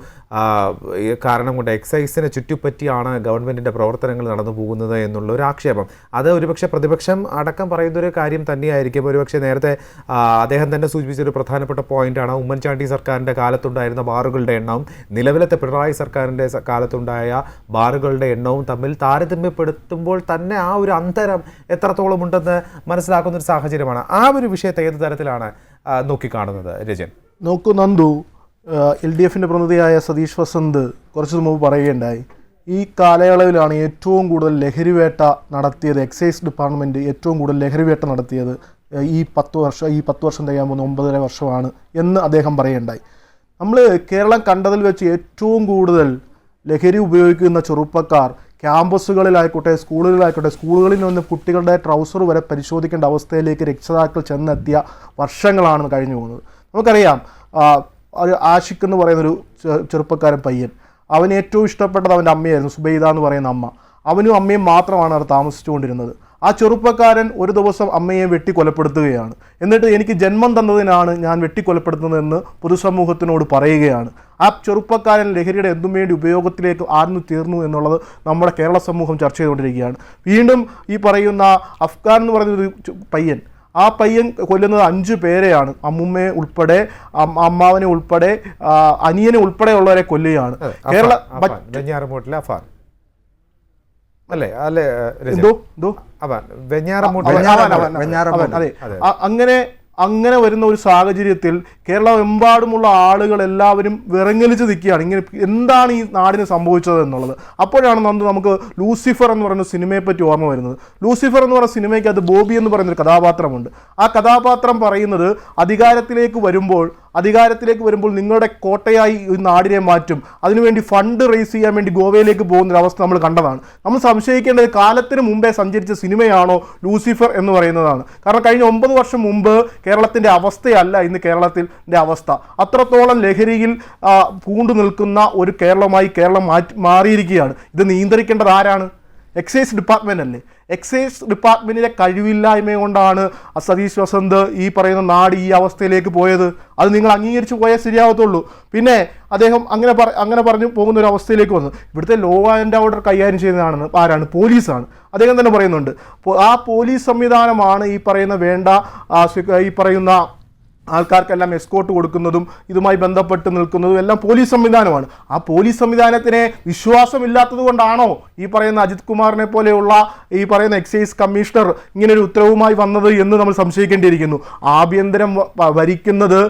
[SPEAKER 1] കാരണം കൊണ്ട്, എക്സൈസിനെ ചുറ്റിപ്പറ്റിയാണ് ഗവൺമെൻറ്റിൻ്റെ പ്രവർത്തനങ്ങൾ നടന്നു പോകുന്നത് എന്നുള്ള ഒരു ആക്ഷേപം. അത് ഒരുപക്ഷെ പ്രതിപക്ഷം അടക്കം പറയുന്നൊരു കാര്യം തന്നെയായിരിക്കും. ഒരുപക്ഷെ നേരത്തെ അദ്ദേഹം തന്നെ സൂചിപ്പിച്ചൊരു പ്രധാനപ്പെട്ട പോയിൻ്റാണ് ഉമ്മൻചാണ്ടി സർക്കാരിൻ്റെ കാലത്തുണ്ടായിരുന്ന ബാറുകളുടെ എണ്ണവും നിലവിലത്തെ പിണറായി സർക്കാരിൻ്റെ കാലത്തുണ്ടായ ബാറുകളുടെ എണ്ണവും തമ്മിൽ താരതമ്യപ്പെടുത്തുമ്പോൾ തന്നെ ആ ഒരു അന്തരം എത്രത്തോളം ഉണ്ടെന്ന് മനസ്സിലാക്കുന്ന ഒരു സാഹചര്യമാണ്. ആ ഒരു വിഷയത്തെ ഏത് തരത്തിലാണ് നോക്കിക്കാണുന്നത് രജൻ?
[SPEAKER 2] നോക്കൂ നന്ദു, LDFിൻ്റെ പ്രതിനിധിയായ സതീഷ് വസന്ത് കുറച്ചു മുമ്പ് പറയുകയുണ്ടായി, ഈ കാലയളവിലാണ് ഏറ്റവും കൂടുതൽ ലഹരിവേട്ട നടത്തിയത്, എക്സൈസ് ഡിപ്പാർട്ട്മെൻറ്റ് ഏറ്റവും കൂടുതൽ ലഹരിവേട്ട നടത്തിയത് ഈ 10 വർഷം തികയാൻ പോകുന്ന 9.5 വർഷമാണ് എന്ന് അദ്ദേഹം പറയുകയുണ്ടായി. നമ്മൾ കേരളം കണ്ടതിൽ വെച്ച് ഏറ്റവും കൂടുതൽ ലഹരി ഉപയോഗിക്കുന്ന ചെറുപ്പക്കാർ ക്യാമ്പസുകളിലായിക്കോട്ടെ സ്കൂളുകളിൽ നിന്ന് കുട്ടികളുടെ ട്രൗസർ വരെ പരിശോധിക്കേണ്ട അവസ്ഥയിലേക്ക് രക്ഷിതാക്കൾ ചെന്നെത്തിയ വർഷങ്ങളാണ് കഴിഞ്ഞു പോകുന്നത്. നമുക്കറിയാം, ഒരു ആഷിഖ് എന്ന് പറയുന്നൊരു ചെറുപ്പക്കാരൻ പയ്യൻ, അവന് ഏറ്റവും ഇഷ്ടപ്പെട്ടത് അവൻ്റെ അമ്മയായിരുന്നു, സുബൈദ എന്ന് പറയുന്ന അമ്മ. അവനും അമ്മയും മാത്രമാണ് അവർ താമസിച്ചുകൊണ്ടിരുന്നത്. ആ ചെറുപ്പക്കാരൻ ഒരു ദിവസം അമ്മയെ വെട്ടിക്കൊലപ്പെടുത്തുകയാണ്. എന്നിട്ട് എനിക്ക് ജന്മം തന്നതിനാണ് ഞാൻ വെട്ടിക്കൊലപ്പെടുത്തുന്നതെന്ന് പൊതുസമൂഹത്തിനോട് പറയുകയാണ്. ആ ചെറുപ്പക്കാരൻ ലഹരിയുടെ എന്തും വേണ്ടി ഉപയോഗത്തിലേക്ക് ആർന്നു തീർന്നു എന്നുള്ളത് നമ്മുടെ കേരള സമൂഹം ചർച്ച ചെയ്തുകൊണ്ടിരിക്കുകയാണ്. വീണ്ടും ഈ പറയുന്ന അഫ്ഗാൻ എന്ന് പറയുന്നൊരു പയ്യൻ, ആ പയ്യൻ കൊല്ലുന്നത് 5 പേരെയാണ്, അമ്മുമ്മയെ ഉൾപ്പെടെ അമ്മാവനെ ഉൾപ്പെടെ അനിയനെ ഉൾപ്പെടെ ഉള്ളവരെ കൊല്ലുകയാണ്. അങ്ങനെ അങ്ങനെ വരുന്ന ഒരു സാഹചര്യത്തിൽ കേരളമെമ്പാടുമുള്ള ആളുകൾ എല്ലാവരും വിറങ്ങലിച്ച് നിൽക്കുകയാണ്. ഇങ്ങനെ എന്താണ് ഈ നാടിന് സംഭവിച്ചത് എന്നുള്ളത്. അപ്പോഴാണ് നമുക്ക് ലൂസിഫർ എന്ന് പറയുന്ന സിനിമയെ പറ്റി ഓർമ്മ വരുന്നത്. ലൂസിഫർ എന്ന് പറയുന്ന സിനിമയ്ക്ക് അത് ബോബി എന്ന് പറയുന്നൊരു കഥാപാത്രമുണ്ട്. ആ കഥാപാത്രം പറയുന്നത് അധികാരത്തിലേക്ക് വരുമ്പോൾ നിങ്ങളുടെ കോട്ടയായി ഈ നാടിനെ മാറ്റും, അതിനുവേണ്ടി ഫണ്ട് റേസ് ചെയ്യാൻ വേണ്ടി ഗോവയിലേക്ക് പോകുന്നൊരവസ്ഥ നമ്മൾ കണ്ടതാണ്. നമ്മൾ സംശയിക്കേണ്ടത് കാലത്തിന് മുമ്പേ സഞ്ചരിച്ച സിനിമയാണോ ലൂസിഫർ എന്ന് പറയുന്നതാണ്. കാരണം കഴിഞ്ഞ 9 വർഷം മുമ്പ് കേരളത്തിൻ്റെ അവസ്ഥയല്ല ഇന്ന് കേരളത്തിൻ്റെ അവസ്ഥ. അത്രത്തോളം ലഹരിയിൽ പൂണ്ടു നിൽക്കുന്ന ഒരു കേരളമായി കേരളം മാറിയിരിക്കുകയാണ്. ഇത് നിയന്ത്രിക്കേണ്ടത് ആരാണ്? എക്സൈസ് ഡിപ്പാർട്ട്മെൻ്റ് അല്ലേ? എക്സൈസ് ഡിപ്പാർട്ട്മെൻറ്റിൻ്റെ കഴിവില്ലായ്മ കൊണ്ടാണ് സതീഷ് വസന്ത് ഈ പറയുന്ന നാട് ഈ അവസ്ഥയിലേക്ക് പോയത്. അത് നിങ്ങൾ അംഗീകരിച്ച് പോയാൽ ശരിയാവത്തുള്ളൂ. പിന്നെ അദ്ദേഹം അങ്ങനെ പറഞ്ഞു പോകുന്ന ഒരു അവസ്ഥയിലേക്ക് വന്നു. ഇവിടുത്തെ ലോ ആൻഡ് ഓർഡർ കൈകാര്യം ചെയ്യുന്നതാണ് ആരാണ്? പോലീസാണ്. അദ്ദേഹം തന്നെ പറയുന്നുണ്ട്, ആ പോലീസ് സംവിധാനമാണ് ഈ പറയുന്ന ആൾക്കാർക്കെല്ലാം എസ്കോർട്ട് കൊടുക്കുന്നതും ഇതുമായി ബന്ധപ്പെട്ട് നിൽക്കുന്നതും എല്ലാം പോലീസ് സംവിധാനമാണ്. ആ പോലീസ് സംവിധാനത്തിനെ വിശ്വാസമില്ലാത്തത് കൊണ്ടാണോ ഈ പറയുന്ന അജിത് കുമാറിനെ പോലെയുള്ള ഈ പറയുന്ന എക്സൈസ് കമ്മീഷണർ ഇങ്ങനൊരു ഉത്തരവുമായി വന്നത് എന്ന് നമ്മൾ സംശയിക്കേണ്ടിയിരിക്കുന്നു. ആഭ്യന്തരം ഭരിക്കുന്നത്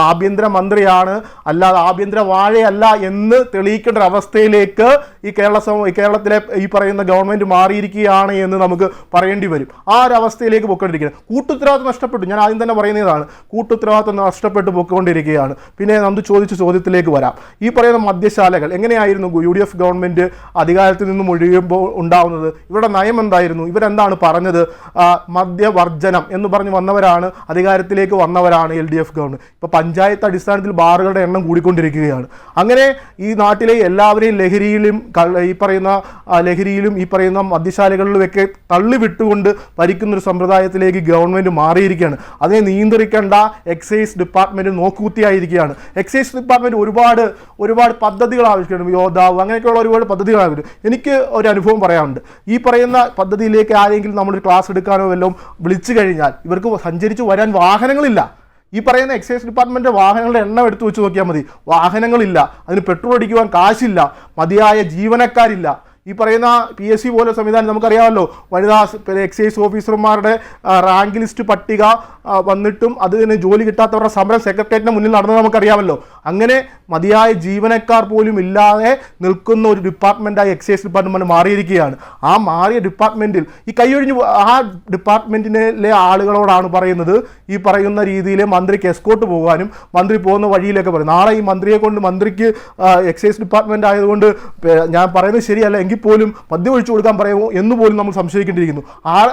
[SPEAKER 2] ആഭ്യന്തരമന്ത്രിയാണ്, അല്ലാതെ ആഭ്യന്തര വാഴയല്ല എന്ന് തെളിയിക്കേണ്ട ഒരു അവസ്ഥയിലേക്ക് ഈ കേരളത്തിലെ ഈ പറയുന്ന ഗവൺമെൻറ് മാറിയിരിക്കുകയാണ് എന്ന് നമുക്ക് പറയേണ്ടി വരും. ആ ഒരു അവസ്ഥയിലേക്ക് പോയിക്കൊണ്ടിരിക്കുന്നത്. കൂട്ടുത്തരവാദിത്വം നഷ്ടപ്പെട്ടു. ഞാൻ ആദ്യം തന്നെ പറയുന്നതാണ്, കൂട്ടുത്തരവാദിത്വം നഷ്ടപ്പെട്ടു പോയിക്കൊണ്ടിരിക്കുകയാണ്. പിന്നെ നമുക്ക് ചോദിച്ച ചോദ്യത്തിലേക്ക് വരാം. ഈ പറയുന്ന മദ്യശാലകൾ എങ്ങനെയായിരുന്നു UDF ഗവൺമെൻറ് അധികാരത്തിൽ നിന്നും ഒഴിയുമ്പോൾ ഉണ്ടാവുന്നത്? ഇവരുടെ നയം എന്തായിരുന്നു? ഇവരെന്താണ് പറഞ്ഞത്? മദ്യവർജനം എന്ന് പറഞ്ഞ് വന്നവരാണ്, അധികാരത്തിലേക്ക് വന്നവരാണ് LDF ഗവൺമെൻറ്. ഇപ്പോൾ പഞ്ചായത്ത് അടിസ്ഥാനത്തിൽ ബാറുകളുടെ എണ്ണം കൂടിക്കൊണ്ടിരിക്കുകയാണ്. അങ്ങനെ ഈ നാട്ടിലെ എല്ലാവരെയും ലഹരിയിലും ഈ പറയുന്ന മദ്യശാലകളിലുമൊക്കെ തള്ളിവിട്ടുകൊണ്ട് ഭരിക്കുന്നൊരു സമ്പ്രദായത്തിലേക്ക് ഗവൺമെൻറ് മാറിയിരിക്കുകയാണ്. അതിനെ നിയന്ത്രിക്കേണ്ട എക്സൈസ് ഡിപ്പാർട്ട്മെൻറ്റ് നോക്കുകുത്തിയായിരിക്കുകയാണ്. എക്സൈസ് ഡിപ്പാർട്ട്മെൻറ്റ് ഒരുപാട് പദ്ധതികൾ ആവിഷ്കരിക്കും. യോദ്ധാവ് അങ്ങനെയൊക്കെയുള്ള ഒരുപാട് പദ്ധതികൾ ആവിഷ്കരിക്കും. എനിക്ക് ഒരു അനുഭവം പറയാനുണ്ട്. ഈ പറയുന്ന പദ്ധതിയിലേക്ക് ആരെങ്കിലും നമ്മളൊരു ക്ലാസ് എടുക്കാനോ വല്ലതും വിളിച്ചു കഴിഞ്ഞാൽ ഇവർക്ക് സഞ്ചരിച്ച് വരാൻ വാഹനങ്ങളില്ല. ഈ പറയുന്ന എക്സൈസ് ഡിപ്പാർട്ട്മെൻറ്റ് വാഹനങ്ങളുടെ എണ്ണം എടുത്തു വെച്ച് നോക്കിയാൽ മതി. വാഹനങ്ങളില്ല, അതിന് പെട്രോൾ അടിക്കുവാൻ കാശില്ല, മതിയായ ജീവനക്കാരില്ല. ഈ പറയുന്ന PSC പോലെ സംവിധാനം നമുക്കറിയാമല്ലോ. വനിതാ എക്സൈസ് ഓഫീസർമാരുടെ റാങ്ക് ലിസ്റ്റ് പട്ടിക വന്നിട്ടും അതിന് ജോലി കിട്ടാത്തവരുടെ സമരം സെക്രട്ടേറിയറ്റിന് മുന്നിൽ നടന്നത് നമുക്കറിയാമല്ലോ. അങ്ങനെ മതിയായ ജീവനക്കാർ പോലും ഇല്ലാതെ നിൽക്കുന്ന ഒരു ഡിപ്പാർട്ട്മെൻറ്റായി എക്സൈസ് ഡിപ്പാർട്ട്മെൻറ്റ് മാറിയിരിക്കുകയാണ്. ആ മാറിയ ഡിപ്പാർട്ട്മെൻറ്റിൽ ഈ കൈയൊഴിഞ്ഞ് ആ ഡിപ്പാർട്ട്മെൻറ്റിലെ ആളുകളോടാണ് പറയുന്നത് ഈ പറയുന്ന രീതിയിൽ മന്ത്രിക്ക് എസ്കോർട്ട് പോകാനും മന്ത്രി പോകുന്ന വഴിയിലൊക്കെ പറയും. നാളെ ഈ മന്ത്രിക്ക് എക്സൈസ് ഡിപ്പാർട്ട്മെൻറ്റ് ആയതുകൊണ്ട് ഞാൻ പറയുന്നത് ശരിയല്ല എങ്കിൽ പോലും മദ്യം ഒഴിച്ചു കൊടുക്കാൻ പറയുമോ എന്ന് പോലും നമ്മൾ സംശയിക്കേണ്ടിയിരിക്കുന്നു.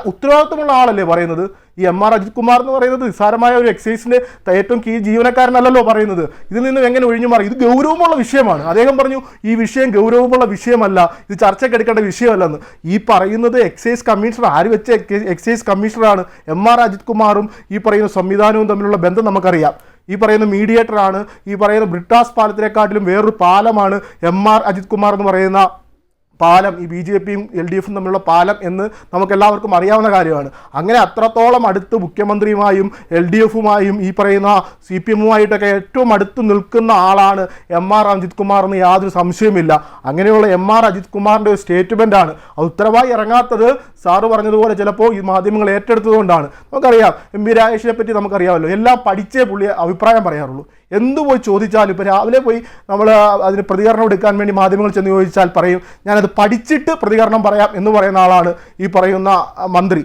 [SPEAKER 2] ഉത്തരവാദിത്വമുള്ള ആളല്ലേ പറയുന്നത്? ഈ MR അജിത് കുമാർ എന്ന് പറയുന്നത് നിസ്സാരമായ ഒരു എക്സൈസിൻ്റെ ഏറ്റവും കീഴ് ജീവനക്കാരനല്ലല്ലോ പറയുന്നത്. ഇതിൽ നിന്നും എങ്ങനെ ഒഴിഞ്ഞു മാറി? ഇത് ഗൗരവമുള്ള വിഷയമാണ്. അദ്ദേഹം പറഞ്ഞു ഈ വിഷയം ഗൗരവമുള്ള വിഷയമല്ല, ഇത് ചർച്ചയ്ക്കെടുക്കേണ്ട വിഷയമല്ലെന്ന്. ഈ പറയുന്നത് എക്സൈസ് കമ്മീഷണർ, ആര് വെച്ച എക്സൈസ് കമ്മീഷണറാണ്? MR അജിത് കുമാറും ഈ പറയുന്ന സംവിധാനവും തമ്മിലുള്ള ബന്ധം നമുക്കറിയാം. ഈ പറയുന്ന മീഡിയേറ്ററാണ്. ഈ പറയുന്ന ബ്രിട്ടാസ് പാലത്തിനെക്കാട്ടിലും വേറൊരു പാലമാണ് MR അജിത് കുമാർ എന്ന് പറയുന്ന പാലം. ഈ BJPയും LDFും തമ്മിലുള്ള പാലം എന്ന് നമുക്കെല്ലാവർക്കും അറിയാവുന്ന കാര്യമാണ്. അങ്ങനെ അത്രത്തോളം അടുത്ത് മുഖ്യമന്ത്രിയുമായും LDFുമായും ഈ പറയുന്ന CPMുമായിട്ടൊക്കെ ഏറ്റവും അടുത്ത് നിൽക്കുന്ന ആളാണ് MR അജിത് കുമാർ എന്ന് യാതൊരു സംശയമില്ല. അങ്ങനെയുള്ള MR അജിത് കുമാറിൻ്റെ ഒരു സ്റ്റേറ്റ്മെൻറ്റാണ്. അത് ഉത്തരവായി ഇറങ്ങാത്തത് സാറ് പറഞ്ഞതുപോലെ ചിലപ്പോൾ ഈ മാധ്യമങ്ങൾ ഏറ്റെടുത്തതുകൊണ്ടാണ്. നമുക്കറിയാം MB രാജേഷിനെ പറ്റി നമുക്കറിയാമല്ലോ. എല്ലാം പഠിച്ചേ പുള്ളി അഭിപ്രായം പറയാറുള്ളൂ. എന്തു പോയി ചോദിച്ചാലും ഇപ്പോൾ രാവിലെ പോയി നമ്മൾ അതിന് പ്രതികരണം എടുക്കാൻ വേണ്ടി മാധ്യമങ്ങൾ ചെന്ന് ചോദിച്ചാൽ പറയും ഞാനത് പഠിച്ചിട്ട് പ്രതികരണം പറയാം എന്ന് പറയുന്ന ആളാണ് ഈ പറയുന്ന മന്ത്രി.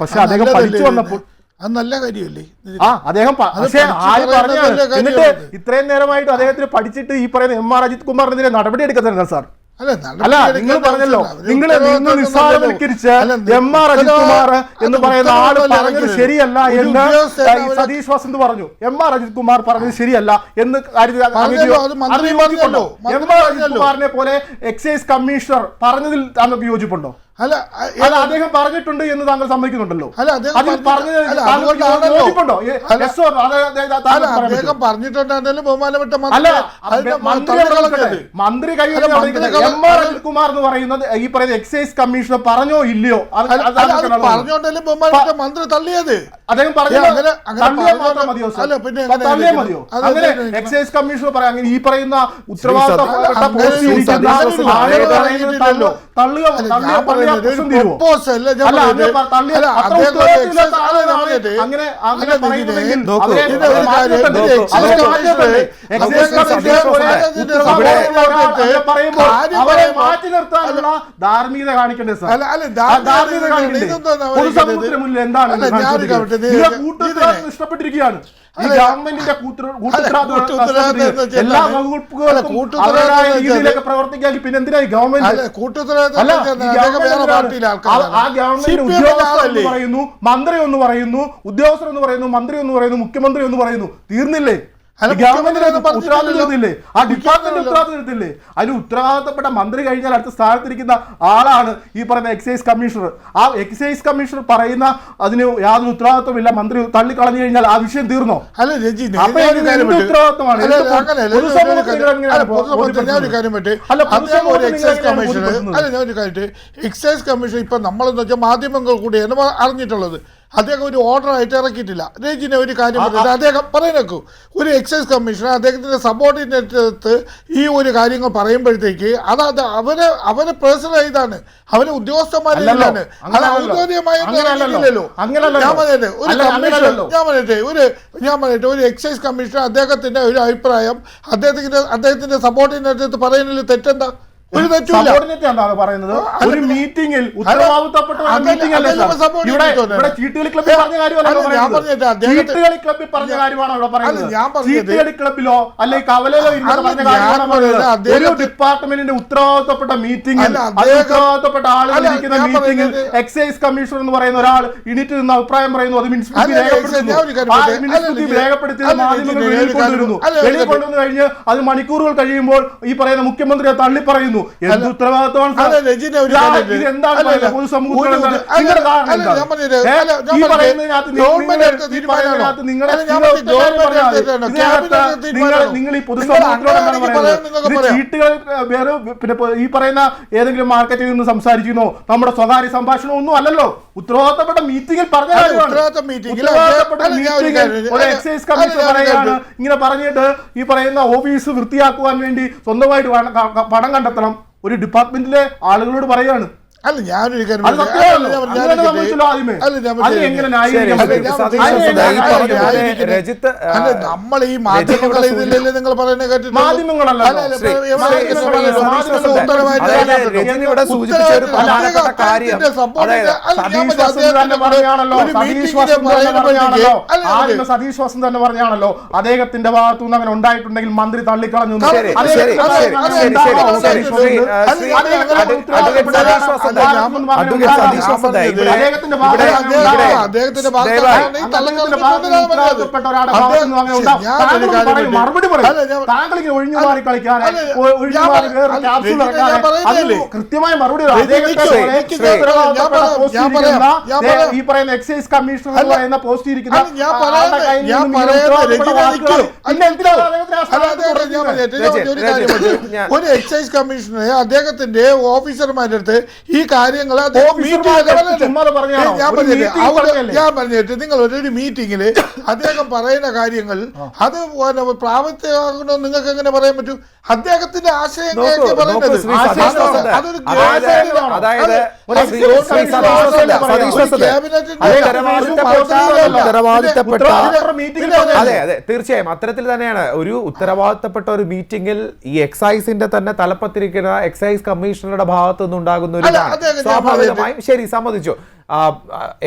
[SPEAKER 2] പക്ഷെ അദ്ദേഹം പഠിച്ചു വന്നപ്പോൾ
[SPEAKER 3] അത് നല്ല കാര്യമല്ലേ?
[SPEAKER 2] അദ്ദേഹം പക്ഷേ ആര് പറഞ്ഞാണ്? എന്നിട്ട് ഇത്രയും നേരമായിട്ട് അദ്ദേഹത്തിന് പഠിച്ചിട്ട് ഈ പറയുന്ന MR അജിത് കുമാറിനെതിരെ നടപടി എടുക്കുന്നില്ല സാർ. അല്ല, നിങ്ങൾ പറഞ്ഞല്ലോ, നിങ്ങൾ നിസ്സാരവൽക്കരിച്ച് MR അജിത് കുമാർ എന്ന് പറയുന്ന ആള് പറഞ്ഞത് ശരിയല്ല എന്ന് സതീഷ് വസന്ത് പറഞ്ഞു. MR അജിത് കുമാർ പറഞ്ഞത് ശരിയല്ല എന്ന് MR അജിത് കുമാറിനെ പോലെ എക്സൈസ് കമ്മീഷണർ പറഞ്ഞതിൽ താങ്കൾക്ക് യോജിപ്പുണ്ടോ? അല്ല, അദ്ദേഹം പറഞ്ഞിട്ടുണ്ട് എന്ന് താങ്കൾ സമ്മതിക്കുന്നുണ്ടല്ലോ. മന്ത്രി MR അജിത് കുമാർ എന്ന് പറയുന്നത് ഈ പറയുന്ന എക്സൈസ് കമ്മീഷണർ പറഞ്ഞോ ഇല്ലയോ?
[SPEAKER 3] പറഞ്ഞോണ്ടല്ലേ ബഹുമാനപ്പെട്ട മന്ത്രി തള്ളിയത്.
[SPEAKER 2] അദ്ദേഹം പറഞ്ഞു മതിയോ? അങ്ങനെ എക്സൈസ് കമ്മീഷണർ പറയാം. അങ്ങനെ ഈ പറയുന്ന ഉത്തരവാദിത്തപ്പെട്ട
[SPEAKER 3] പറഞ്ഞിട്ട്
[SPEAKER 2] അങ്ങനെ
[SPEAKER 3] അല്ല,
[SPEAKER 2] പറയുന്നുണ്ടെങ്കിൽ
[SPEAKER 1] നോക്കൂ,
[SPEAKER 2] അവരെ
[SPEAKER 3] ഇത് ഒരു
[SPEAKER 2] മാറ്റണ്ടേ?
[SPEAKER 3] കാര്യം,
[SPEAKER 2] അവരെ
[SPEAKER 3] ഇത്
[SPEAKER 2] മാറ്റണ്ടേ? എക്സൈസ് കമ്മീഷണർ
[SPEAKER 1] ഇവിടെ
[SPEAKER 2] പറയുമ്പോൾ അവരെ മാറ്റി നിർത്താനുള്ള ധാർമ്മികത കാണിക്കണ്ടേ സാർ?
[SPEAKER 3] അല്ല, അല്ല,
[SPEAKER 2] ധാർമ്മികത കാണിക്കണ്ടേ? പൊതുസമൂഹത്തിന് മുന്നിൽ എന്താണ്
[SPEAKER 3] അല്ല, ഞാൻ
[SPEAKER 2] കാണിച്ചത്?
[SPEAKER 3] കാണിക്കട്ടെ,
[SPEAKER 2] നിങ്ങളുടെ കൂട്ടുത്തരവാദിത്വം ഇഷ്ടപ്പെട്ടിരിക്കുകയാണ്. ഈ ഗവൺമെന്റിന്റെ
[SPEAKER 3] കൂട്ടുത്തരവാദിത്വം
[SPEAKER 2] എല്ലാ വകുപ്പുകൾക്കും അവരുടേതായ രീതിയിലൊക്കെ പ്രവർത്തിക്കാൻ പിന്നെ എന്തിനാ ഈ ഗവൺമെന്റ്? ആ ഗവൺമെന്റ് ഉദ്യോഗസ്ഥർ എന്ന് പറയുന്നു, മന്ത്രി ഒന്ന് പറയുന്നു, ഉദ്യോഗസ്ഥർ എന്ന് പറയുന്നു, മന്ത്രി ഒന്ന് പറയുന്നു, മുഖ്യമന്ത്രി ഒന്ന് പറയുന്നു, തീർന്നില്ലേ? ഗവൺമെന്റിന് ഉത്തരവാദിത്തമില്ലേ? ആ ഡിപ്പാർട്ട്മെന്റ് ഉത്തരവാദിത്തമില്ലേ? അതിന് ഉത്തരവാദിത്തപ്പെട്ട മന്ത്രി കഴിഞ്ഞാൽ അടുത്ത സ്ഥാനത്തിരിക്കുന്ന ആളാണ് ഈ പറയുന്ന എക്സൈസ് കമ്മീഷണർ. ആ എക്സൈസ് കമ്മീഷണർ പറയുന്ന അതിന് യാതൊരു ഉത്തരവാദിത്വമില്ല, മന്ത്രി തള്ളിക്കളഞ്ഞു കഴിഞ്ഞാൽ ആ വിഷയം തീർന്നോ? ഉത്തരവാദിത്തമാണ്.
[SPEAKER 3] എക്സൈസ് കമ്മീഷൻ ഇപ്പൊ നമ്മളെന്ന് വെച്ചാൽ മാധ്യമങ്ങൾ കൂടിയാണ് അറിഞ്ഞിട്ടുള്ളത്. അദ്ദേഹം ഒരു ഓർഡർ ആയിട്ട് ഇറക്കിയിട്ടില്ല. രജിനെ ഒരു കാര്യം പറഞ്ഞത് അദ്ദേഹം പറയുന്നേക്കൂ, ഒരു എക്സൈസ് കമ്മീഷണർ അദ്ദേഹത്തിന്റെ സബോർഡിനേറ്റ് ഈ ഒരു കാര്യങ്ങൾ പറയുമ്പോഴത്തേക്ക് അത് അവരെ പേഴ്സണൽ ഇതാണ്, അവരെ ഉദ്യോഗസ്ഥന്മാരിലാണ്, അത് ഔദ്യോഗികമായി ഞാൻ പറയട്ടെ ഒരു എക്സൈസ് കമ്മീഷണർ അദ്ദേഹത്തിന്റെ ഒരു അഭിപ്രായം അദ്ദേഹത്തിന്റെ സബോർഡിനേറ്റ് പറയുന്നതിൽ തെറ്റെന്താ? ഒരു തെറ്റില്ല.
[SPEAKER 2] പറയുന്നത് ഒരു മീറ്റിംഗിൽ ഉത്തരവാദിത്തപ്പെട്ട ചീട്ടുകളി ക്ലബിൽ പറഞ്ഞ കാര്യമാണോ ഇവിടെ പറയുന്നത്? ചീട്ടുകളി ക്ലബിലോ അല്ലെങ്കിൽ കവലയിലോ ഇരുന്ന് പറഞ്ഞ കാര്യമാണോ പറയുന്നത്? ഒരു ഡിപ്പാർട്ട്മെന്റിന്റെ ഉത്തരവാദിത്തപ്പെട്ട മീറ്റിംഗിൽ ഉത്തരവാദിത്തപ്പെട്ട ആളുകൾ ഇരിക്കുന്ന മീറ്റിംഗിൽ എക്സൈസ് കമ്മീഷണർ എന്ന് പറയുന്ന ഒരാൾ ഇണിറ്റ് നിന്ന് അഭിപ്രായം പറയുന്നു, അത് മിനിസ്ട്രി രേഖപ്പെടുത്തിയത് മാധ്യമങ്ങൾ വെളിയിൽ കൊണ്ടുവരുന്നു. വെളിയിൽ കൊണ്ടുവന്നു കഴിഞ്ഞ് അത് മണിക്കൂറുകൾ കഴിയുമ്പോൾ ഈ പറയുന്ന മുഖ്യമന്ത്രിയെ തള്ളി പറയുന്നു. എന്ത് ഉത്തരവാദിത്വമാണ്? നിങ്ങൾ ഈ ചീട്ടുകൾ ഈ പറയുന്ന ഏതെങ്കിലും മാർക്കറ്റിൽ നിന്ന് സംസാരിക്കുന്നോ നമ്മുടെ സ്വകാര്യ സംഭാഷണം ഒന്നും അല്ലല്ലോ, ഉത്തരവാദിത്തപ്പെട്ട മീറ്റിംഗിൽ പറഞ്ഞ എക്സൈസ് കമ്മീഷൻ പറയാണ് ഇങ്ങനെ പറഞ്ഞിട്ട് ഈ പറയുന്ന ഓഫീസ് വൃത്തിയാക്കുവാൻ വേണ്ടി സ്വന്തമായിട്ട് പണം കണ്ടെത്തണം ഒരു ഡിപ്പാർട്ട്മെന്റിലെ ആളുകളോട് പറയാണ്.
[SPEAKER 3] അല്ല, ഞാനൊരു കാര്യം നമ്മൾ ഈ മാധ്യമങ്ങൾ ഇതിലല്ലേ നിങ്ങൾ പറയുന്നത് കേട്ടിട്ട്
[SPEAKER 2] സതീഷ് വസന്ത് തന്നെ പറഞ്ഞാണല്ലോ അദ്ദേഹത്തിന്റെ ഭാഗത്തു നിന്ന് അങ്ങനെ ഉണ്ടായിട്ടുണ്ടെങ്കിൽ മന്ത്രി തള്ളിക്കളഞ്ഞു. മറുപടി താങ്കളിങ്ങനെ ഒഴിഞ്ഞു മാറി കളിക്കാൻ കൃത്യമായ മറുപടി ഈ പറയുന്ന എക്സൈസ് കമ്മീഷണർ എന്ന് പറയുന്ന പോസ്റ്റ് ഇരിക്കുന്ന
[SPEAKER 3] ഒരു എക്സൈസ് കമ്മീഷണറെ അദ്ദേഹത്തിന്റെ ഓഫീസർമാരുടെ അടുത്ത് ഈ കാര്യങ്ങൾ ഞാൻ പറഞ്ഞിട്ട് നിങ്ങൾ ഒരു മീറ്റിംഗിൽ അദ്ദേഹം പറയുന്ന കാര്യങ്ങൾ അത് പ്രാവർത്തികമാകണോ നിങ്ങൾക്ക് എങ്ങനെ പറയാൻ പറ്റും? അദ്ദേഹത്തിന്റെ ആശയം പറയുന്നത്
[SPEAKER 1] അതെ തീർച്ചയായും അത്തരത്തിൽ തന്നെയാണ്. ഒരു ഉത്തരവാദിത്തപ്പെട്ട ഒരു മീറ്റിംഗിൽ ഈ എക്സൈസിന്റെ തന്നെ തലപ്പത്തിരിക്കുന്ന എക്സൈസ് കമ്മീഷണറുടെ ഭാഗത്തു നിന്നുണ്ടാകുന്ന ഒരു സ്വാഭാവികമായും ശരി സമ്മതിച്ചു.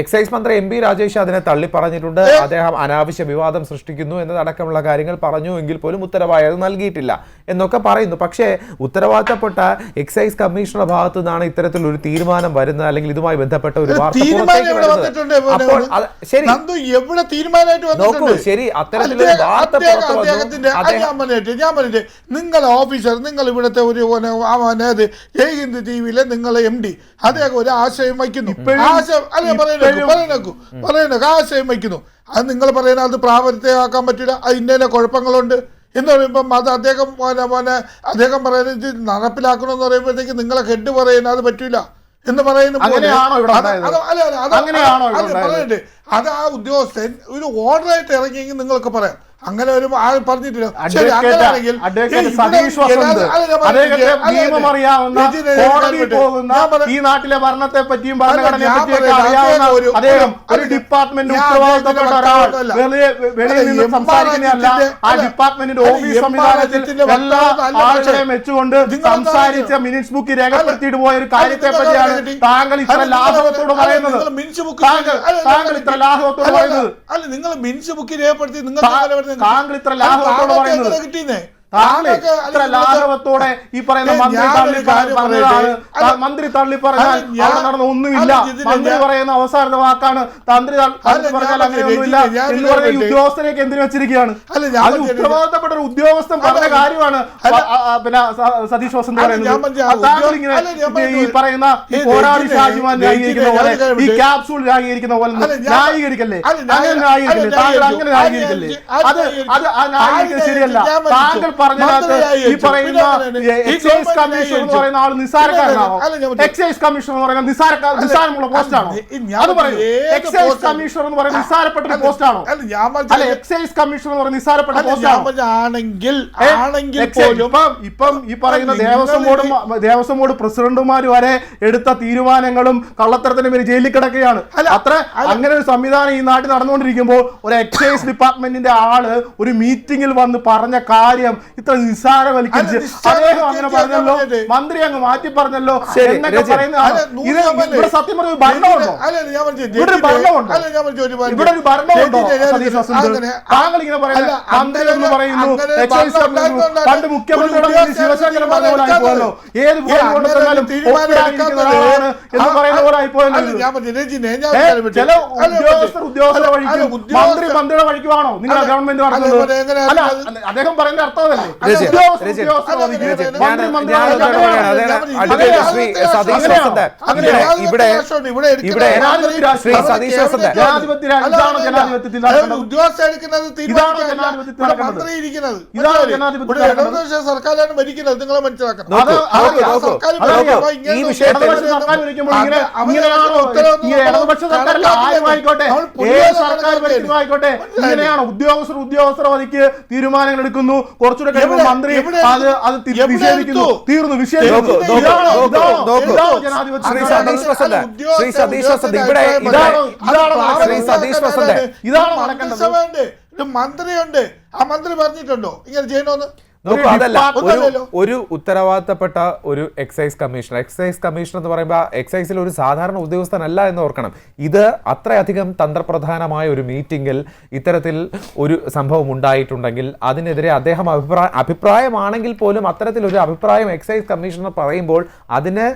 [SPEAKER 1] എക്സൈസ് മന്ത്രി എം പി രാജേഷ് അതിനെ തള്ളി പറഞ്ഞിട്ടുണ്ട്. അദ്ദേഹം അനാവശ്യ വിവാദം സൃഷ്ടിക്കുന്നു എന്നതടക്കമുള്ള കാര്യങ്ങൾ പറഞ്ഞു എങ്കിൽ പോലും ഉത്തരവാദിത്തം നൽകിയിട്ടില്ല എന്നൊക്കെ പറയുന്നു. പക്ഷേ ഉത്തരവാദിത്തപ്പെട്ട എക്സൈസ് കമ്മീഷണറുടെ ഭാഗത്തു നിന്നാണ് ഇത്തരത്തിലൊരു തീരുമാനം വരുന്നത്, അല്ലെങ്കിൽ ഇതുമായി ബന്ധപ്പെട്ട ഒരു വാർത്ത ശരി അത്തരത്തിലൊരു വാർത്ത
[SPEAKER 3] ഞാൻ പറഞ്ഞിട്ട് നിങ്ങൾ ഓഫീസർ, നിങ്ങൾ ഇവിടുത്തെ ഒരു ജയ് ഹിന്ദ് ടിവിയിലെ നിങ്ങളെ MD അദ്ദേഹം ഒരു ആശയം വയ്ക്കുന്നു, ആശയം വയ്ക്കുന്നു. അത് നിങ്ങൾ പറയുന്നത് അത് പ്രാവർത്തികമാക്കാൻ പറ്റില്ല, അത് ഇന്ന കുഴപ്പങ്ങളുണ്ട് എന്ന് പറയുമ്പം അത് അദ്ദേഹം പറയുന്നത് നടപ്പിലാക്കണമെന്ന് പറയുമ്പോഴത്തേക്ക് നിങ്ങളെ ഹെഡ് പറയുന്നത് അത് പറ്റില്ല എന്ന് പറയുന്ന പറയട്ടെ. അത് ആ ഉദ്യോഗസ്ഥൻ ഒരു ഓർഡറായിട്ട് ഇറങ്ങിയെങ്കിൽ നിങ്ങൾക്ക് പറയാം. അങ്ങനെ ഒരു ആൾ പറഞ്ഞിട്ടില്ല. ശരി,
[SPEAKER 2] അഡ്വക്കേറ്റ്
[SPEAKER 3] അങ്ങനെയാണെങ്കിൽ
[SPEAKER 2] അഡ്വക്കേറ്റ് സതീഷ് വസന്ത് അദ്ദേഹത്തെ നിയമം അറിയാവുന്ന, കോടതിയിൽ പോകുന്ന, ഈ നാട്ടിലെ ഭരണത്തെ പറ്റിയും ഭരണഘടനയെ പറ്റിയൊക്കെ അറിയാവുന്ന അദ്ദേഹം ഒരു ഡിപ്പാർട്ട്മെന്റ് ഉത്തരവാദിത്തപ്പെട്ട ഒരാൾ വെളിയിൽ നിന്ന് സംസാരിക്കുന്നതല്ല. ആ ഡിപ്പാർട്ട്മെന്റിന്റെ ഓഫീസ് സംവിധാനത്തിൽ എല്ലാ ആളുകളെയും വെച്ചുകൊണ്ട് സംസാരിച്ച മിനിറ്റ്സ് ബുക്ക് രേഖപ്പെടുത്തിയിട്ട് പോയ ഒരു കാര്യത്തെ പറ്റിയാണ് താങ്കൾ ഇത്ര ലാഘവത്തോട് പറയുന്നത്. താങ്കൾ ഇത്ര ലാഘവത്തോട് പറയുന്നത്
[SPEAKER 3] അല്ല, നിങ്ങൾ മിനിറ്റ്സ് ബുക്ക് രേഖപ്പെടുത്തി നിങ്ങൾ
[SPEAKER 2] താങ്കൾ ഇത്ര ലാഘവത്തോട് പറയുന്നത്
[SPEAKER 3] കിട്ടിയെന്നേ.
[SPEAKER 2] ഇത്ര ലാഘവത്തോടെ ഈ പറയുന്ന മന്ത്രി തള്ളി പറഞ്ഞാൽ അവിടെ നടന്ന ഒന്നുമില്ല. മന്ത്രി പറയുന്ന അവസാനത്തെ വാക്കാണ് തന്ത്രി പറഞ്ഞാൽ അങ്ങനെയൊന്നുമില്ല എന്ന് പറഞ്ഞ ഉദ്യോഗസ്ഥരെയൊക്കെ എന്തിനു വെച്ചിരിക്കുകയാണ്? അത് ഉത്തരവാദിത്തപ്പെട്ട ഒരു ഉദ്യോഗസ്ഥൻ പറഞ്ഞ കാര്യമാണ് പിന്നെ സതീഷ് വസന്ത് പറയുന്നത്. താങ്കൾ ഇങ്ങനെ ഈ പറയുന്ന ഈ പോരാളി ഷാജിമാൻ ന്യായീകരിക്കുന്ന പോലെ, ഈ ക്യാപ്സൂൾ ന്യായീകരിക്കുന്ന പോലെ ന്യായീകരിക്കല്ലേ? അങ്ങനെ ന്യായീകരിക്കല്ലേ? താങ്കൾ അങ്ങനെ ന്യായീകരിക്കല്ലേ? അത് ന്യായീകരിക്കുന്നത് ശരിയല്ല. താങ്കൾ പറഞ്ഞതിനകത്ത് ഈ പറയുന്ന എക്സൈസ് കമ്മീഷണർ എന്ന് പറയുന്ന ആൾ നിസ്സാരക്കാരനാണോ? എക്സൈസ് കമ്മീഷണർ എന്ന് പറയുന്ന നിസ്സാരമുള്ള പോസ്റ്റാണോ? അത് പറയൂ. എക്സൈസ് കമ്മീഷണർ എന്ന് പറയുന്ന നിസ്സാരപ്പെട്ട ഒരു പോസ്റ്റാണോ? അല്ല, എക്സൈസ് കമ്മീഷണർ എന്ന് പറയുന്ന നിസ്സാരപ്പെട്ട പോസ്റ്റാണോ? ഇപ്പം ഈ പറയുന്ന ദേവസ്വം ബോർഡ് പ്രസിഡന്റുമാർ വരെ എടുത്ത തീരുമാനങ്ങളും കള്ളത്തരത്തിന് പേര് ജയിലിൽ കിടക്കുകയാണ്. അത്ര അങ്ങനെ ഒരു സംവിധാനം ഈ നാട്ടിൽ നടന്നുകൊണ്ടിരിക്കുമ്പോൾ ഒരു എക്സൈസ് ഡിപ്പാർട്ട്മെന്റിന്റെ ആള് ഒരു മീറ്റിംഗിൽ വന്ന് പറഞ്ഞ കാര്യം ഇത്ര നിസ്സാരവൽക്കരിച്ച് അദ്ദേഹം അങ്ങനെ പറഞ്ഞല്ലോ, മന്ത്രി അങ്ങ് മാറ്റി പറഞ്ഞല്ലോ എന്നൊക്കെ പറയുന്നതാണ്. ഇവിടെ സത്യം പറഞ്ഞ ഭരണമുണ്ടോ? ഇവിടെ ഒരു ഭരണമുണ്ടോ? ഇവിടെ ഒരു ഭരണമുണ്ടോ? സതീഷ് വസന്ത് താങ്കൾ ഇങ്ങനെ പറയുന്നത് മന്ത്രി എന്ന് പറയുന്നു, എക്സൈസ് പണ്ട് മുഖ്യമന്ത്രിയുടെ ശിവശങ്കരൻ പറഞ്ഞ പോലെ ആയിപ്പോയല്ലോ. ഏത് ഫോൺ കൊണ്ടുവന്നാലും ഒപ്പിടാനിരിക്കുന്നതാണ് എന്ന് പറയുന്ന പോലെ ആയിപ്പോയല്ലോ. ചില ഉദ്യോഗസ്ഥരുടെ വഴിക്കും മന്ത്രിയുടെ വഴിക്കുവാണോ നിങ്ങളുടെ ഗവൺമെന്റ് നടത്തുന്നത്? അല്ല, അദ്ദേഹം പറയുന്ന അർത്ഥമല്ലേ?
[SPEAKER 3] സർക്കാരാണ് ഭരിക്കുന്നത്. നിങ്ങൾ മനസ്സിലാക്കണം.
[SPEAKER 2] ഈ വിഷയത്തിൽ ഇങ്ങനെയാണോ ഉദ്യോഗസ്ഥർ വധിക്ക് തീരുമാനങ്ങൾ എടുക്കുന്നു, കുറച്ചുകൂടെ കഴിയുമ്പോൾ മന്ത്രി അത് നിഷേധിക്കുന്നു, തീർന്നു വിഷയം. ഇതാണോ നടക്കേണ്ടത്?
[SPEAKER 3] മന്ത്രിയുണ്ട്, ആ മന്ത്രി പറഞ്ഞിട്ടുണ്ടോ ഇങ്ങനെ ചെയ്യണമെന്ന്?
[SPEAKER 1] അതല്ല, ഒരു ഉത്തരവാദിത്തപ്പെട്ട ഒരു എക്സൈസ് കമ്മീഷണർ എന്ന് പറയുമ്പോൾ എക്സൈസിൽ ഒരു സാധാരണ ഉദ്യോഗസ്ഥനല്ല എന്ന് ഓർക്കണം. ഇത് അത്രയധികം തന്ത്രപ്രധാനമായ ഒരു മീറ്റിംഗിൽ ഇത്തരത്തിൽ ഒരു സംഭവം ഉണ്ടായിട്ടുണ്ടെങ്കിൽ അതിനെതിരെ അദ്ദേഹം അഭിപ്രായമാണെങ്കിൽ പോലും അത്തരത്തിലൊരു അഭിപ്രായം എക്സൈസ് കമ്മീഷണർ പറയുമ്പോൾ അതിന്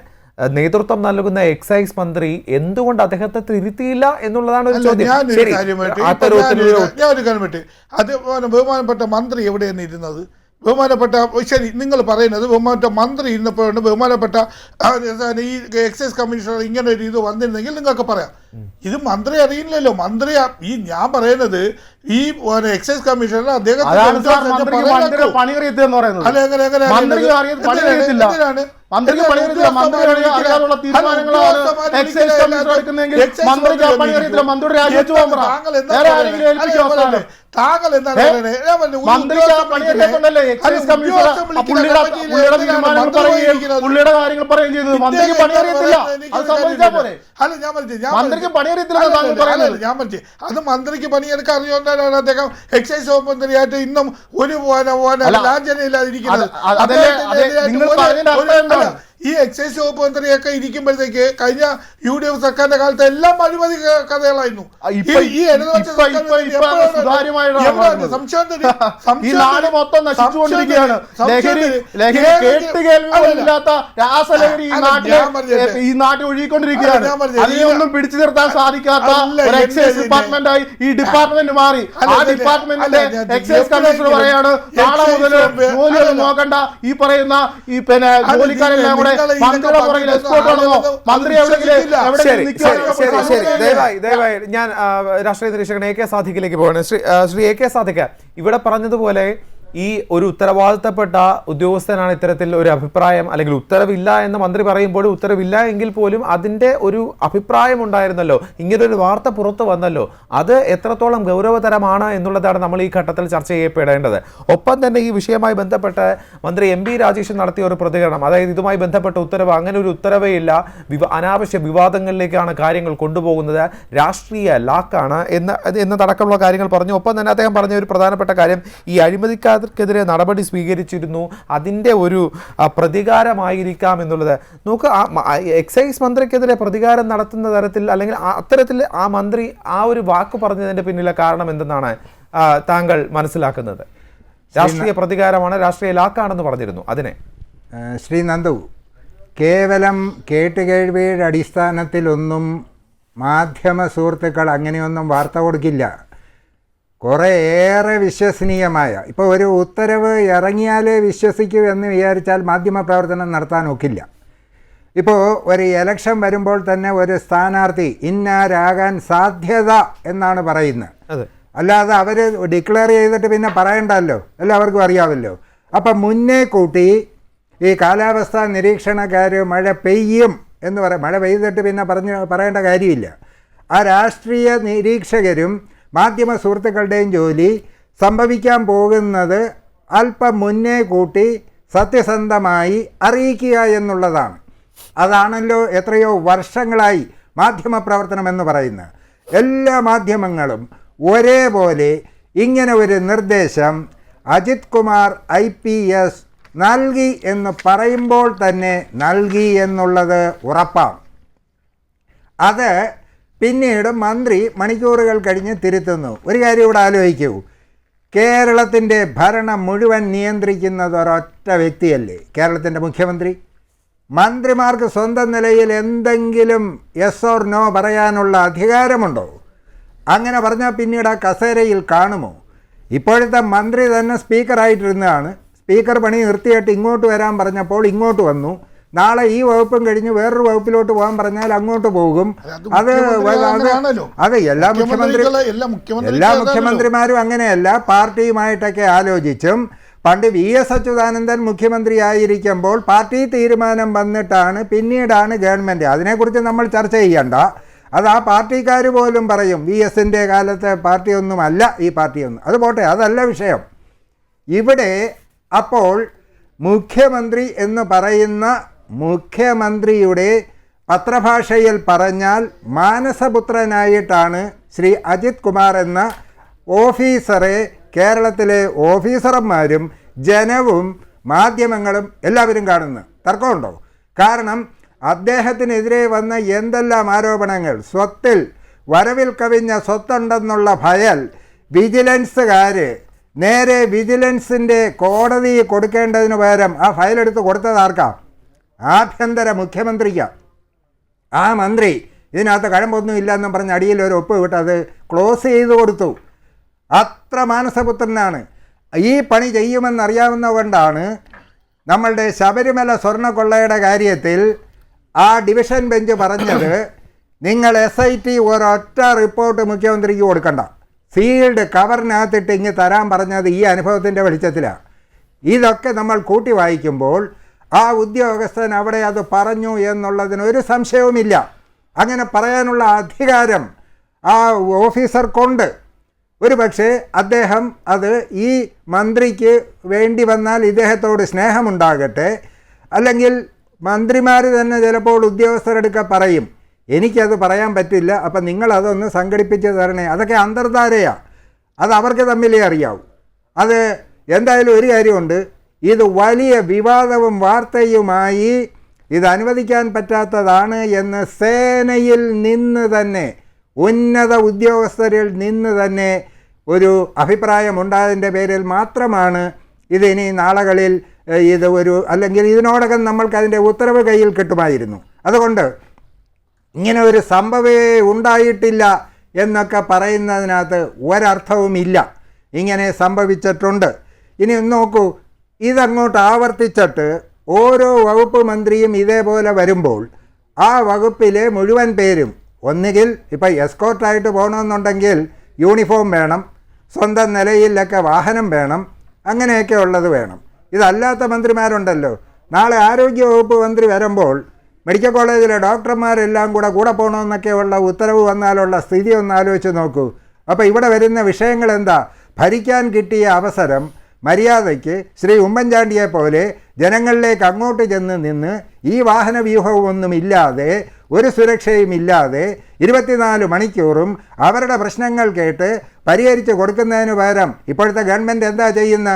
[SPEAKER 1] നേതൃത്വം നൽകുന്ന എക്സൈസ് മന്ത്രി എന്തുകൊണ്ട് അദ്ദേഹത്തെ തിരുത്തിയില്ല എന്നുള്ളതാണ് ഒരു ചോദ്യം.
[SPEAKER 3] അത് ബഹുമാനപ്പെട്ട മന്ത്രി എവിടെയാണ് ഇരുന്നത്? ബഹുമാനപ്പെട്ട ശരി, നിങ്ങൾ പറയുന്നത് ബഹുമാനപ്പെട്ട മന്ത്രി ഇരുന്നപ്പോഴുണ്ട് ബഹുമാനപ്പെട്ട ഈ എക്സൈസ് കമ്മീഷണർ ഇങ്ങനെ ഒരു ഇത് വന്നിരുന്നെങ്കിൽ നിങ്ങൾക്ക് പറയാം. ഇത് മന്ത്രി അറിയില്ലല്ലോ. മന്ത്രി ഈ ഞാൻ പറയുന്നത് ഈ എക്സൈസ് കമ്മീഷണർ അദ്ദേഹം താങ്കൾ എന്താണ്
[SPEAKER 2] പുള്ളിയുടെ കാര്യങ്ങൾ പറയുകയും ചെയ്തത് മന്ത്രിക്ക് പണിയറിയത്തില്ല.
[SPEAKER 3] അത് മന്ത്രിക്ക് പണിയെടുക്കാൻ അറിയുന്നതാണ് അദ്ദേഹം എക്സൈസ് വകുപ്പ് മന്ത്രിയായിട്ട് ഇന്നും ഒരു ലാഞ്ചനയില്ലാതിരിക്കുന്നത്. ഈ എക്സൈസ് വകുപ്പ് മന്ത്രിയൊക്കെ ഇരിക്കുമ്പോഴത്തേക്ക് കഴിഞ്ഞ UDF സർക്കാരിന്റെ കാലത്ത് എല്ലാം അഴിമതി കഥകളായിരുന്നു.
[SPEAKER 2] ഈ നാട്ടിൽ ഒഴുകിക്കൊണ്ടിരിക്കുകയാണ്. അതിനൊന്നും പിടിച്ചു നിർത്താൻ സാധിക്കാത്ത എക്സൈസ് ഡിപ്പാർട്ട്മെന്റായി ഈ ഡിപ്പാർട്ട്മെന്റ് മാറി. ആ ഡിപ്പാർട്ട്മെന്റിന്റെ എക്സൈസ് കമ്മീഷണർ പറയാണ് നാളെ മുതൽ ജോലിയൊന്നും നോക്കണ്ട, ഈ പറയുന്ന ഈ പിന്നെ ജോലിക്കാരെല്ലാം കൂടെ
[SPEAKER 1] ദയവായി ഞാൻ രാഷ്ട്രീയ നിരീക്ഷകൻ AK സാദിഖിലേക്ക് പോവാണ്. ശ്രീ AK സാദിഖ്, ഇവിടെ പറഞ്ഞതുപോലെ ഈ ഒരു ഉത്തരവാദിത്തപ്പെട്ട ഉദ്യോഗസ്ഥനാണ് ഇത്തരത്തിൽ ഒരു അഭിപ്രായം, അല്ലെങ്കിൽ ഉത്തരവില്ല എന്ന് മന്ത്രി പറയുമ്പോൾ ഉത്തരവില്ല എങ്കിൽ പോലും അതിൻ്റെ ഒരു അഭിപ്രായം ഉണ്ടായിരുന്നല്ലോ, ഇങ്ങനൊരു വാർത്ത പുറത്തു വന്നല്ലോ, അത് എത്രത്തോളം ഗൗരവതരമാണ് എന്നുള്ളതാണ് നമ്മൾ ഈ ഘട്ടത്തിൽ ചർച്ച ചെയ്യപ്പെടേണ്ടത്. ഒപ്പം തന്നെ ഈ വിഷയവുമായി ബന്ധപ്പെട്ട് മന്ത്രി എം പി രാജേഷ് നടത്തിയ ഒരു പ്രതികരണം, അതായത് ഇതുമായി ബന്ധപ്പെട്ട ഉത്തരവ്, അങ്ങനെ ഒരു ഉത്തരവേ ഇല്ല, അനാവശ്യ വിവാദങ്ങളിലേക്കാണ് കാര്യങ്ങൾ കൊണ്ടുപോകുന്നത്, രാഷ്ട്രീയ ലാക്കാണ് എന്നതടക്കമുള്ള കാര്യങ്ങൾ പറഞ്ഞു. ഒപ്പം തന്നെ അദ്ദേഹം പറഞ്ഞ ഒരു പ്രധാനപ്പെട്ട കാര്യം, ഈ അഴിമതിക്കാർക്കെതിരെ നടപടി സ്വീകരിച്ചിരുന്നു, അതിൻ്റെ ഒരു പ്രതികാരമായിരിക്കാം എന്നുള്ളത്. നമുക്ക് എക്സൈസ് മന്ത്രിക്കെതിരെ പ്രതികാരം നടത്തുന്ന തരത്തിൽ, അല്ലെങ്കിൽ അത്തരത്തിൽ ആ മന്ത്രി ആ ഒരു വാക്ക് പറഞ്ഞതിൻ്റെ പിന്നിലെ കാരണം എന്തെന്നാണ് താങ്കൾ മനസ്സിലാക്കുന്നത്? രാഷ്ട്രീയ പ്രതികാരമാണ്, രാഷ്ട്രീയ ലാക്കാണെന്ന് പറഞ്ഞിരുന്നു. അതിനെ
[SPEAKER 4] ശ്രീ നന്ദു, കേവലം കേട്ടുകേഴ്വിയുടെ അടിസ്ഥാനത്തിലൊന്നും മാധ്യമ സുഹൃത്തുക്കൾ അങ്ങനെയൊന്നും വാർത്ത കൊടുക്കില്ല. കുറേയേറെ വിശ്വസനീയമായ, ഇപ്പോൾ ഒരു ഉത്തരവ് ഇറങ്ങിയാലേ വിശ്വസിക്കൂ എന്ന് വിചാരിച്ചാൽ മാധ്യമ പ്രവർത്തനം നടത്താൻ ഒക്കില്ല. ഇപ്പോൾ ഒരു ഇലക്ഷൻ വരുമ്പോൾ തന്നെ ഒരു സ്ഥാനാർത്ഥി ഇന്നാരാകാൻ സാധ്യത എന്നാണ് പറയുന്നത്, അല്ലാതെ അവർ ഡിക്ലെയർ ചെയ്തിട്ട് പിന്നെ പറയണ്ടല്ലോ, എല്ലാവർക്കും അറിയാമല്ലോ. അപ്പം മുന്നേ കൂട്ടി ഈ കാലാവസ്ഥാ നിരീക്ഷണക്കാർ മഴ പെയ്യും എന്ന് മഴ പെയ്തിട്ട് പിന്നെ പറയേണ്ട കാര്യമില്ല. ആ രാഷ്ട്രീയ നിരീക്ഷകരും മാധ്യമ സുഹൃത്തുക്കളുടെയും ജോലി സംഭവിക്കാൻ പോകുന്നത് അല്പം മുന്നേ കൂട്ടി സത്യസന്ധമായി അറിയിക്കുക എന്നുള്ളതാണ്. അതാണല്ലോ എത്രയോ വർഷങ്ങളായി മാധ്യമ പ്രവർത്തനം എന്ന് പറയുന്നത്. എല്ലാ മാധ്യമങ്ങളും ഒരേപോലെ ഇങ്ങനെ ഒരു നിർദ്ദേശം അജിത് കുമാർ IPS നൽകി എന്ന് പറയുമ്പോൾ തന്നെ നൽകി എന്നുള്ളത് ഉറപ്പാണ്. അത് പിന്നീട് മന്ത്രി മണിക്കൂറുകൾ കഴിഞ്ഞ് തിരുത്തുന്നു. ഒരു കാര്യം ഇവിടെ ആലോചിക്കൂ, കേരളത്തിൻ്റെ ഭരണം മുഴുവൻ നിയന്ത്രിക്കുന്നത് ഒരൊറ്റ വ്യക്തിയല്ലേ, കേരളത്തിൻ്റെ മുഖ്യമന്ത്രി. മന്ത്രിമാർക്ക് സ്വന്തം നിലയിൽ എന്തെങ്കിലും യെസ് ഓർ നോ പറയാനുള്ള അധികാരമുണ്ടോ? അങ്ങനെ പറഞ്ഞാൽ പിന്നീട് ആ കസേരയിൽ കാണുമോ? ഇപ്പോഴത്തെ മന്ത്രി തന്നെ സ്പീക്കറായിട്ടിരുന്നതാണ്. സ്പീക്കർ പണി നിർത്തിയിട്ട് ഇങ്ങോട്ട് വരാൻ പറഞ്ഞപ്പോൾ ഇങ്ങോട്ട് വന്നു. നാളെ ഈ വകുപ്പും കഴിഞ്ഞ് വേറൊരു വകുപ്പിലോട്ട് പോകാൻ പറഞ്ഞാൽ അങ്ങോട്ട് പോകും. അത് എല്ലാ മുഖ്യമന്ത്രിമാരും അങ്ങനെയല്ല, പാർട്ടിയുമായിട്ടൊക്കെ ആലോചിച്ചും. പണ്ട് VS അച്യുതാനന്ദൻ മുഖ്യമന്ത്രിയായിരിക്കുമ്പോൾ പാർട്ടി തീരുമാനം വന്നിട്ടാണ് പിന്നീടാണ് ഗവൺമെൻറ്. അതിനെക്കുറിച്ച് നമ്മൾ ചർച്ച ചെയ്യണ്ട. അത് ആ പാർട്ടിക്കാർ പോലും പറയും VSൻ്റെ കാലത്തെ പാർട്ടിയൊന്നുമല്ല ഈ പാർട്ടിയൊന്നും. അത് പോട്ടെ, അതല്ല വിഷയം. ഇവിടെ അപ്പോൾ മുഖ്യമന്ത്രി എന്ന് പറയുന്ന മുഖ്യമന്ത്രിയുടെ പത്രഭാഷയിൽ പറഞ്ഞാൽ മാനസപുത്രനായിട്ടാണ് ശ്രീ അജിത് കുമാർ എന്ന ഓഫീസറെ കേരളത്തിലെ ഓഫീസർമാരും ജനവും മാധ്യമങ്ങളും എല്ലാവരും കാണുന്നത്. തർക്കമുണ്ടോ? കാരണം അദ്ദേഹത്തിനെതിരെ വന്ന എന്തെല്ലാം ആരോപണങ്ങൾ, സ്വത്തിൽ വരവിൽ കവിഞ്ഞ സ്വത്തുണ്ടെന്നുള്ള ഭയൽ വിജിലൻസുകാർ നേരെ വിജിലൻസിൻ്റെ കോടതി കൊടുക്കേണ്ടതിന് പകരം ആ ഫയലെടുത്ത് കൊടുത്തത് ആർക്കാം? ആഭ്യന്തര മുഖ്യമന്ത്രിക്ക്. ആ മന്ത്രി ഇതിനകത്ത് കഴമ്പൊന്നും ഇല്ലയെന്നും പറഞ്ഞ് അടിയിൽ ഒരു ഒപ്പ് വിട്ട് അത് ക്ലോസ് ചെയ്ത് കൊടുത്തു. അത്ര മാനസപുത്രനാണ്. ഈ പണി ചെയ്യുമെന്നറിയാവുന്ന കൊണ്ടാണ് നമ്മളുടെ ശബരിമല സ്വർണ്ണക്കൊള്ളയുടെ കാര്യത്തിൽ ആ ഡിവിഷൻ ബെഞ്ച് പറഞ്ഞത്, നിങ്ങൾ SIT ഒരൊറ്റ റിപ്പോർട്ട് മുഖ്യമന്ത്രിക്ക് കൊടുക്കണ്ട, സീൽഡ് കവറിനകത്തിട്ട് ഇങ്ങ് തരാൻ പറഞ്ഞത് ഈ അനുഭവത്തിൻ്റെ വെളിച്ചത്തിലാണ്. ഇതൊക്കെ നമ്മൾ കൂട്ടി വായിക്കുമ്പോൾ ആ ഉദ്യോഗസ്ഥൻ അവിടെ അത് പറഞ്ഞു എന്നുള്ളതിനൊരു സംശയവുമില്ല. അങ്ങനെ പറയാനുള്ള അധികാരം ആ ഓഫീസർക്കുണ്ട്. ഒരു പക്ഷേ അദ്ദേഹം അത് ഈ മന്ത്രിക്ക് വേണ്ടി വന്നാൽ ഇദ്ദേഹത്തോട് സ്നേഹമുണ്ടാകട്ടെ, അല്ലെങ്കിൽ മന്ത്രിമാർ തന്നെ ചിലപ്പോൾ ഉദ്യോഗസ്ഥരെടുക്ക പറയും എനിക്കത് പറയാൻ പറ്റില്ല, അപ്പം നിങ്ങളതൊന്ന് സംഘടിപ്പിച്ച് തരണേ. അതൊക്കെ അന്തർധാരയാണ്, അത് അവർക്ക് തമ്മിലേ അറിയാവൂ. അത് എന്തായാലും ഒരു കാര്യമുണ്ട്, ഇത് വലിയ വിവാദവും വാർത്തയുമായി ഇത് അനുവദിക്കാൻ പറ്റാത്തതാണ് എന്ന് സേനയിൽ നിന്ന് തന്നെ, ഉന്നത ഉദ്യോഗസ്ഥരിൽ നിന്ന് തന്നെ ഒരു അഭിപ്രായമുണ്ടായതിൻ്റെ പേരിൽ മാത്രമാണ് ഇതിനി നാളുകളിൽ ഇത് അല്ലെങ്കിൽ ഇതിനോടകം നമ്മൾക്കതിൻ്റെ ഉത്തരവ് കയ്യിൽ കിട്ടുമായിരുന്നു. അതുകൊണ്ട് ഇങ്ങനെ ഒരു സംഭവമേ ഉണ്ടായിട്ടില്ല എന്നൊക്കെ പറയുന്നതിനകത്ത് ഒരർത്ഥവുമില്ല. ഇങ്ങനെ സംഭവിച്ചിട്ടുണ്ട്. ഇനി നോക്കൂ, ഇതങ്ങോട്ട് ആവർത്തിച്ചിട്ട് ഓരോ വകുപ്പ് മന്ത്രിയും ഇതേപോലെ വരുമ്പോൾ ആ വകുപ്പിലെ മുഴുവൻ പേരും ഒന്നുകിൽ ഇപ്പോൾ എസ്കോർട്ടായിട്ട് പോകണമെന്നുണ്ടെങ്കിൽ യൂണിഫോം വേണം, സ്വന്തം നിലയിലൊക്കെ വാഹനം വേണം, അങ്ങനെയൊക്കെ ഉള്ളത് വേണം. ഇതല്ലാത്ത മന്ത്രിമാരുണ്ടല്ലോ. നാളെ ആരോഗ്യവകുപ്പ് മന്ത്രി വരുമ്പോൾ മെഡിക്കൽ കോളേജിലെ ഡോക്ടർമാരെല്ലാം കൂടെ പോകണമെന്നൊക്കെയുള്ള ഉത്തരവ് വന്നാലുള്ള സ്ഥിതി ഒന്ന് ആലോചിച്ച് നോക്കൂ. അപ്പോൾ ഇവിടെ വരുന്ന വിഷയങ്ങൾ എന്താ? ഭരിക്കാൻ കിട്ടിയ അവസരം മര്യാദയ്ക്ക് ശ്രീ ഉമ്മൻചാണ്ടിയെ പോലെ ജനങ്ങളിലേക്ക് അങ്ങോട്ട് ചെന്ന് നിന്ന് ഈ വാഹന വ്യൂഹമൊന്നും ഇല്ലാതെ ഒരു സുരക്ഷയും ഇല്ലാതെ 24 മണിക്കൂറും അവരുടെ പ്രശ്നങ്ങൾ കേട്ട് പരിഹരിച്ച് കൊടുക്കുന്നതിന് പകരം ഇപ്പോഴത്തെ ഗവൺമെൻറ് എന്താ ചെയ്യുന്ന?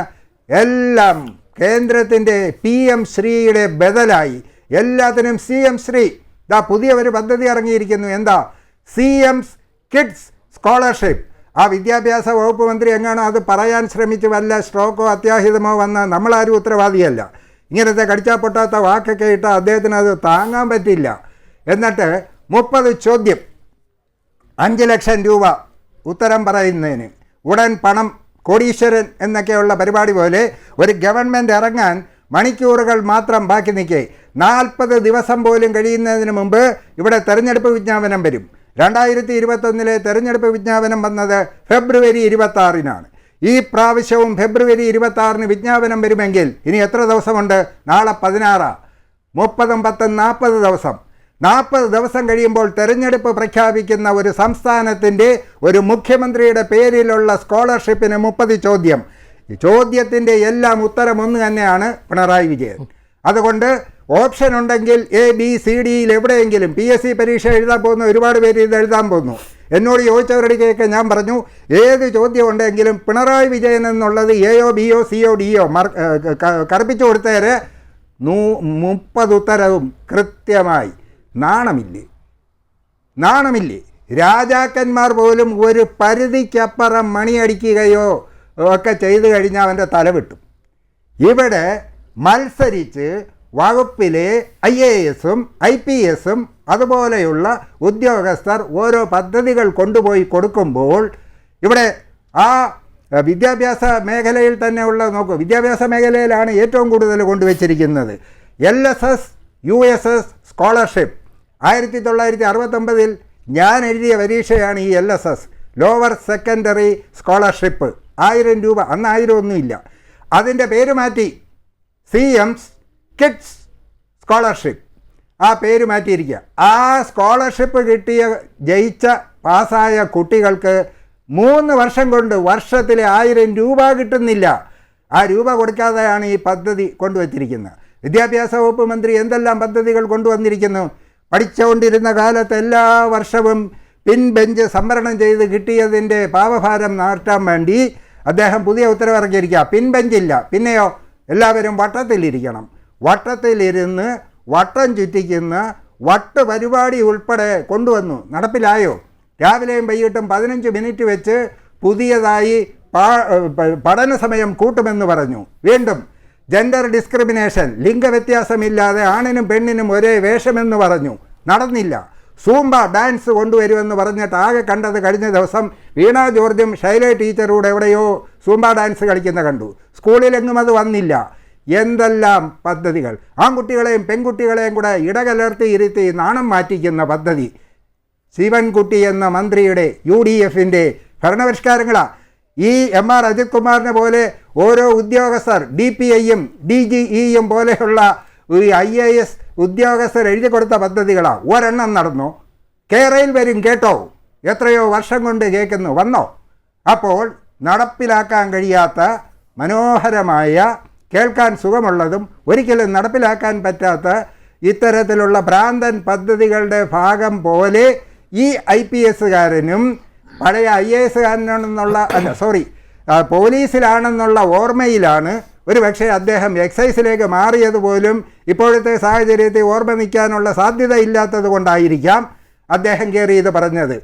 [SPEAKER 4] എല്ലാം കേന്ദ്രത്തിൻ്റെ PM ശ്രീയുടെ ബദലായി എല്ലാത്തിനും CM ശ്രീ. പുതിയ ഒരു പദ്ധതി ഇറങ്ങിയിരിക്കുന്നു. എന്താ? CM's kids scholarship. ആ വിദ്യാഭ്യാസ വകുപ്പ് മന്ത്രി എങ്ങാണോ അത് പറയാൻ ശ്രമിച്ച് വല്ല സ്ട്രോക്കോ അത്യാഹിതമോ വന്നാൽ നമ്മളാരും ഉത്തരവാദിയല്ല. ഇങ്ങനത്തെ കടിച്ചാൽ പൊട്ടാത്ത വാക്കൊക്കെ ഇട്ടാൽ അദ്ദേഹത്തിന് അത് താങ്ങാൻ പറ്റില്ല. എന്നിട്ട് 30 ചോദ്യം, 5 ലക്ഷം രൂപ ഉത്തരം പറയുന്നതിന് ഉടൻ പണം, കോടീശ്വരൻ എന്നൊക്കെയുള്ള പരിപാടി പോലെ ഒരു ഗവൺമെൻറ് ഇറങ്ങാൻ മണിക്കൂറുകൾ മാത്രം ബാക്കി നിൽക്കേ 40 ദിവസം പോലും കഴിയുന്നതിന് മുമ്പ് ഇവിടെ തെരഞ്ഞെടുപ്പ് വിജ്ഞാപനം വരും. 2021 തെരഞ്ഞെടുപ്പ് വിജ്ഞാപനം വന്നത് ഫെബ്രുവരി 26-നാണ്. ഈ പ്രാവശ്യവും ഫെബ്രുവരി 26-ന് വിജ്ഞാപനം വരുമെങ്കിൽ ഇനി എത്ര ദിവസമുണ്ട്? നാളെ 16, 30, 10, 40 ദിവസം. 40 ദിവസം കഴിയുമ്പോൾ തെരഞ്ഞെടുപ്പ് പ്രഖ്യാപിക്കുന്ന ഒരു സംസ്ഥാനത്തിൻ്റെ ഒരു മുഖ്യമന്ത്രിയുടെ പേരിലുള്ള സ്കോളർഷിപ്പിന് 30 ചോദ്യം. ഈ ചോദ്യത്തിൻ്റെ എല്ലാം ഉത്തരം ഒന്ന് തന്നെയാണ് പിണറായി വിജയൻ. അതുകൊണ്ട് ഓപ്ഷൻ ഉണ്ടെങ്കിൽ ABCDയിൽ എവിടെയെങ്കിലും PSC പരീക്ഷ എഴുതാൻ പോകുന്ന ഒരുപാട് പേര് ഇത് എഴുതാൻ പോകുന്നു. എന്നോട് ചോദിച്ചവരുടെയൊക്കെ ഞാൻ പറഞ്ഞു, ഏത് ചോദ്യം ഉണ്ടെങ്കിലും പിണറായി വിജയൻ എന്നുള്ളത് AO BO CO DO കറുപ്പിച്ചു കൊടുത്തേരെ 30 ഉത്തരവും കൃത്യമായി. നാണമില്ലേ? രാജാക്കന്മാർ പോലും ഒരു പരിധിക്കപ്പുറം മണിയടിക്കുകയോ ഒക്കെ ചെയ്തു കഴിഞ്ഞാൽ അവൻ്റെ തല വിട്ടും. ഇവിടെ മത്സരിച്ച് വകുപ്പിലെ IAS-ഉം IPS-ഉം അതുപോലെയുള്ള ഉദ്യോഗസ്ഥർ ഓരോ പദ്ധതികൾ കൊണ്ടുപോയി കൊടുക്കുമ്പോൾ ഇവിടെ ആ വിദ്യാഭ്യാസ മേഖലയിൽ തന്നെയുള്ള നോക്കൂ, വിദ്യാഭ്യാസ മേഖലയിലാണ് ഏറ്റവും കൂടുതൽ കൊണ്ടുവച്ചിരിക്കുന്നത്. LSS USS സ്കോളർഷിപ്പ് 1969 ഞാൻ എഴുതിയ പരീക്ഷയാണ് ഈ LSS, ലോവർ സെക്കൻഡറി സ്കോളർഷിപ്പ്. 1000 രൂപ, അന്ന് 1000 ഒന്നുമില്ല. അതിൻ്റെ പേര് മാറ്റി CM's കിഡ്സ് സ്കോളർഷിപ്പ്. ആ പേര് മാറ്റിയിരിക്കുക. ആ സ്കോളർഷിപ്പ് കിട്ടിയ ജയിച്ച പാസ്സായ കുട്ടികൾക്ക് 3 വർഷം കൊണ്ട് വർഷത്തിൽ 1000 രൂപ കിട്ടുന്നില്ല. ആ രൂപ കൊടുക്കാതെയാണ് ഈ പദ്ധതി കൊണ്ടുവച്ചിരിക്കുന്നത്. വിദ്യാഭ്യാസ വകുപ്പ് മന്ത്രി എന്തെല്ലാം പദ്ധതികൾ കൊണ്ടുവന്നിരിക്കുന്നു. പഠിച്ചുകൊണ്ടിരുന്ന കാലത്ത് എല്ലാ വർഷവും പിൻബെഞ്ച് സംവരണം ചെയ്ത് കിട്ടിയതിൻ്റെ പാവഭാരം മാറ്റാൻ വേണ്ടി അദ്ദേഹം പുതിയ ഉത്തരവിറക്കിയിരിക്കുക. പിൻബെഞ്ചില്ല, പിന്നെയോ എല്ലാവരും വട്ടത്തിലിരിക്കണം. വട്ടത്തിലിരുന്ന് വട്ടം ചുറ്റിക്കുന്ന വട്ട് പരിപാടി ഉൾപ്പെടെ കൊണ്ടുവന്നു. നടപ്പിലായോ? രാവിലെയും വൈകിട്ടും 15 മിനിറ്റ് വെച്ച് പുതിയതായി പഠന സമയം കൂട്ടുമെന്ന് പറഞ്ഞു. വീണ്ടും ജെൻഡർ ഡിസ്ക്രിമിനേഷൻ, ലിംഗവ്യത്യാസമില്ലാതെ ആണിനും പെണ്ണിനും ഒരേ വേഷമെന്ന് പറഞ്ഞു. നടന്നില്ല. സൂംബ ഡാൻസ് കൊണ്ടുവരുമെന്ന് പറഞ്ഞിട്ട് ആകെ കണ്ടത് കഴിഞ്ഞ ദിവസം വീണ ജോർജും ശൈല ടീച്ചറൂടെ എവിടെയോ സൂംബ ഡാൻസ് കളിക്കുന്ന കണ്ടു. സ്കൂളിലെങ്ങും അത് വന്നില്ല. എന്തെല്ലാം പദ്ധതികൾ! ആൺകുട്ടികളെയും പെൺകുട്ടികളെയും കൂടെ ഇടകലർത്തി ഇരുത്തി നാണം മാറ്റിക്കുന്ന പദ്ധതി. ശിവൻകുട്ടി എന്ന മന്ത്രിയുടെ UDF-ൻ്റെ ഭരണപരിഷ്കാരങ്ങളാണ്. ഈ MR അജിത് കുമാറിനെ പോലെ ഓരോ ഉദ്യോഗസ്ഥർ DPI-യും DGE-യും പോലെയുള്ള ഈ IAS ഉദ്യോഗസ്ഥർ എഴുതി കൊടുത്ത പദ്ധതികളാണ്. ഒരെണ്ണം നടന്നു. കേരളയിൽ വരും കേട്ടോ, എത്രയോ വർഷം കൊണ്ട് കേൾക്കുന്നു, വന്നോ? അപ്പോൾ നടപ്പിലാക്കാൻ കഴിയാത്ത മനോഹരമായ, കേൾക്കാൻ സുഖമുള്ളതും ഒരിക്കലും നടപ്പിലാക്കാൻ പറ്റാത്ത ഇത്തരത്തിലുള്ള ഭ്രാന്തൻ പദ്ധതികളുടെ ഭാഗം പോലെ ഈ IPS-കാരനും പഴയ IAS-കാരനാണെന്നുള്ള പോലീസിലാണെന്നുള്ള ഓർമ്മയിലാണ് ഒരു പക്ഷേ അദ്ദേഹം എക്സൈസിലേക്ക് മാറിയതുപോലും ഇപ്പോഴത്തെ സാഹചര്യത്തിൽ ഓർമ്മ നിൽക്കാനുള്ള സാധ്യത ഇല്ലാത്തത് കൊണ്ടായിരിക്കാം അദ്ദേഹം കയറി ഇത് പറഞ്ഞത്.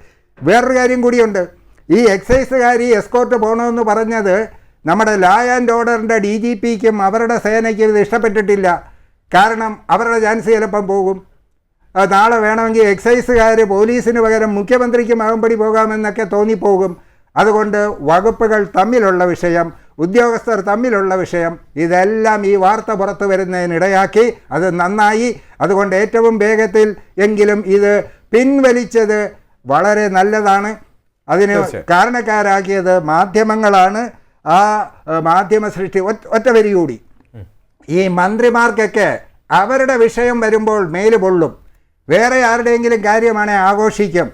[SPEAKER 4] വേറൊരു കാര്യം കൂടിയുണ്ട്. ഈ എക്സൈസുകാരി എസ്കോർട്ട് പോകണമെന്ന് പറഞ്ഞത് നമ്മുടെ ലാ ആൻഡ് ഓർഡറിൻ്റെ DGP-ക്കും അവരുടെ സേനയ്ക്കും ഇത് ഇഷ്ടപ്പെട്ടിട്ടില്ല. കാരണം അവരുടെ ചാൻസ് ചിലപ്പം പോകും. നാളെ വേണമെങ്കിൽ എക്സൈസുകാർ പോലീസിന് പകരം മുഖ്യമന്ത്രിക്കും അകമ്പടി പോകാമെന്നൊക്കെ തോന്നിപ്പോകും. അതുകൊണ്ട് വകുപ്പുകൾ തമ്മിലുള്ള വിഷയം, ഉദ്യോഗസ്ഥർ തമ്മിലുള്ള വിഷയം, ഇതെല്ലാം ഈ വാർത്ത പുറത്തു വരുന്നതിനിടയാക്കി. അത് നന്നായി. അതുകൊണ്ട് ഏറ്റവും വേഗത്തിൽ എങ്കിലും ഇത് പിൻവലിച്ചത് വളരെ നല്ലതാണ്. അതിന് കാരണക്കാരാക്കിയത് മാധ്യമങ്ങളാണ്. ആ മാധ്യമ സൃഷ്ടി ഒറ്റ വരി കൂടി. ഈ മന്ത്രിമാർക്കൊക്കെ അവരുടെ വിഷയം വരുമ്പോൾ മേല് പൊള്ളും, വേറെ ആരുടെയെങ്കിലും കാര്യമാണെ ആഘോഷിക്കും.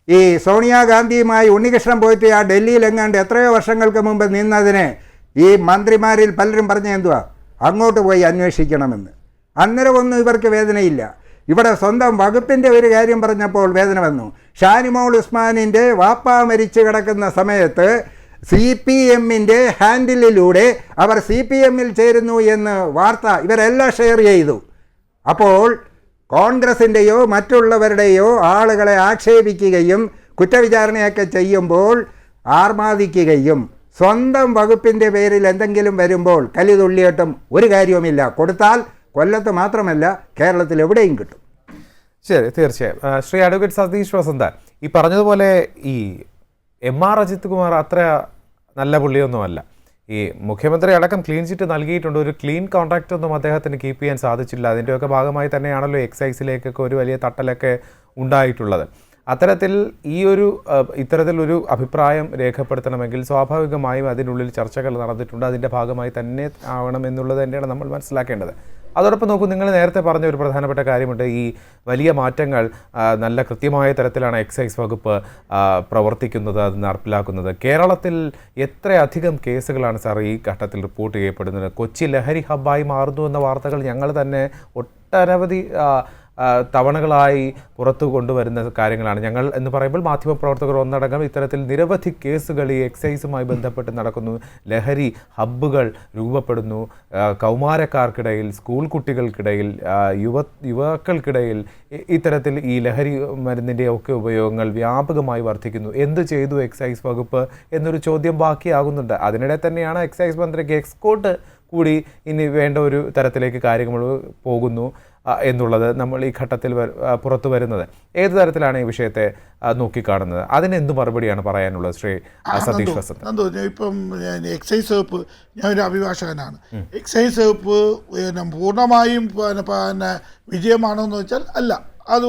[SPEAKER 4] ഈ സോണിയാഗാന്ധിയുമായി ഉണ്ണികൃഷ്ണൻ പോയിട്ട് ആ ഡൽഹിയിൽ എങ്ങാണ്ട് എത്രയോ വർഷങ്ങൾക്ക് മുമ്പ് നിന്നതിന് ഈ മന്ത്രിമാരിൽ പലരും പറഞ്ഞ എന്തുവാ, അങ്ങോട്ട് പോയി അന്വേഷിക്കണമെന്ന്. അന്നേരമൊന്നും ഇവർക്ക് വേദനയില്ല. ഇവിടെ സ്വന്തം വകുപ്പിൻ്റെ ഒരു കാര്യം പറഞ്ഞപ്പോൾ വേദന വന്നു. ഷാനിമോൾ ഉസ്മാനിൻ്റെ വാപ്പ മരിച്ചു കിടക്കുന്ന സമയത്ത് CPM-ൻ്റെ ഹാൻഡിലിലൂടെ അവർ CPM-ൽ ചേരുന്നു എന്ന് വാർത്ത ഇവരെല്ലാം ഷെയർ ചെയ്തു. അപ്പോൾ കോൺഗ്രസിൻ്റെയോ മറ്റുള്ളവരുടെയോ ആളുകളെ ആക്ഷേപിക്കുകയും കുറ്റവിചാരണയൊക്കെ ചെയ്യുമ്പോൾ ആർമാദിക്കുകയും സ്വന്തം വകുപ്പിൻ്റെ പേരിൽ എന്തെങ്കിലും വരുമ്പോൾ കലിതുള്ളിയിട്ടും ഒരു കാര്യവുമില്ല. കൊടുത്താൽ കൊല്ലത്ത് മാത്രമല്ല കേരളത്തിൽ എവിടെയും കിട്ടും.
[SPEAKER 1] ശരി, തീർച്ചയായും. ശ്രീ അഡ്വക്കേറ്റ് സതീഷ് വസന്തൻ, ഈ പറഞ്ഞതുപോലെ ഈ MR അജിത് കുമാർ അത്ര നല്ല പുള്ളിയൊന്നുമല്ല. ഈ മുഖ്യമന്ത്രി അടക്കം ക്ലീൻ ചിറ്റ് നൽകിയിട്ടുണ്ട്. ഒരു ക്ലീൻ കോൺട്രാക്റ്റ് ഒന്നും അദ്ദേഹത്തിന് കീപ്പ് ചെയ്യാൻ സാധിച്ചില്ല. അതിൻ്റെയൊക്കെ ഭാഗമായി തന്നെയാണല്ലോ എക്സൈസിലേക്കൊക്കെ ഒരു വലിയ തട്ടലൊക്കെ ഉണ്ടായിട്ടുള്ളത്. അത്തരത്തിൽ ഇത്തരത്തിലൊരു അഭിപ്രായം രേഖപ്പെടുത്തണമെങ്കിൽ സ്വാഭാവികമായും അതിനുള്ളിൽ ചർച്ചകൾ നടന്നിട്ടുണ്ട്. അതിൻ്റെ ഭാഗമായി തന്നെ ആവണം എന്നുള്ളത് തന്നെയാണ് നമ്മൾ മനസ്സിലാക്കേണ്ടത്. അതോടൊപ്പം നോക്കൂ, നിങ്ങൾ നേരത്തെ പറഞ്ഞ ഒരു പ്രധാനപ്പെട്ട കാര്യമുണ്ട്. ഈ വലിയ മാറ്റങ്ങൾ നല്ല കൃത്യമായ തരത്തിലാണ് എക്സൈസ് വകുപ്പ് പ്രവർത്തിക്കുന്നത്, അത് നടപ്പിലാക്കുന്നത്. കേരളത്തിൽ എത്രയധികം കേസുകളാണ് സാർ ഈ ഘട്ടത്തിൽ റിപ്പോർട്ട് ചെയ്യപ്പെടുന്നത്? കൊച്ചി ലഹരി ഹബ്ബായി മാറുന്നു എന്ന വാർത്തകൾ ഞങ്ങൾ തന്നെ ഒട്ടനവധി തവണകളായി പുറത്തു കൊണ്ടുവരുന്ന കാര്യങ്ങളാണ്. ഞങ്ങൾ എന്ന് പറയുമ്പോൾ മാധ്യമപ്രവർത്തകർ ഒന്നടങ്കം ഇത്തരത്തിൽ നിരവധി കേസുകൾ ഈ എക്സൈസുമായി ബന്ധപ്പെട്ട് നടക്കുന്നു. ലഹരി ഹബ്ബുകൾ രൂപപ്പെടുന്നു. കൗമാരക്കാർക്കിടയിൽ, സ്കൂൾ കുട്ടികൾക്കിടയിൽ, യുവാക്കൾക്കിടയിൽ ഇത്തരത്തിൽ ഈ ലഹരി മരുന്നിൻ്റെ ഒക്കെ ഉപയോഗങ്ങൾ വ്യാപകമായി വർദ്ധിക്കുന്നു. എന്ത് ചെയ്തു എക്സൈസ് വകുപ്പ് എന്നൊരു ചോദ്യം ബാക്കിയാകുന്നുണ്ട്. അതിനിടെ തന്നെയാണ് എക്സൈസ് മന്ത്രിക്ക് എക്സ്കോർട്ട് കൂടി ഇനി വേണ്ട ഒരു തരത്തിലേക്ക് കാര്യങ്ങൾ പോകുന്നു എന്നുള്ളത് നമ്മൾ ഈ ഘട്ടത്തിൽ പുറത്തു വരുന്നത്. ഏത് തരത്തിലാണ് ഈ വിഷയത്തെ നോക്കിക്കാണുന്നത്? അതിനെന്ത് മറുപടിയാണ് പറയാനുള്ളത് ശ്രീ സതീഷ് വസന്തൻ?
[SPEAKER 3] ഇപ്പം എക്സൈസ് വകുപ്പ്, ഞാനൊരു അഭിഭാഷകനാണ്. എക്സൈസ് വകുപ്പ് പൂർണ്ണമായും വിജയമാണോ എന്ന് വെച്ചാൽ അല്ല, അത്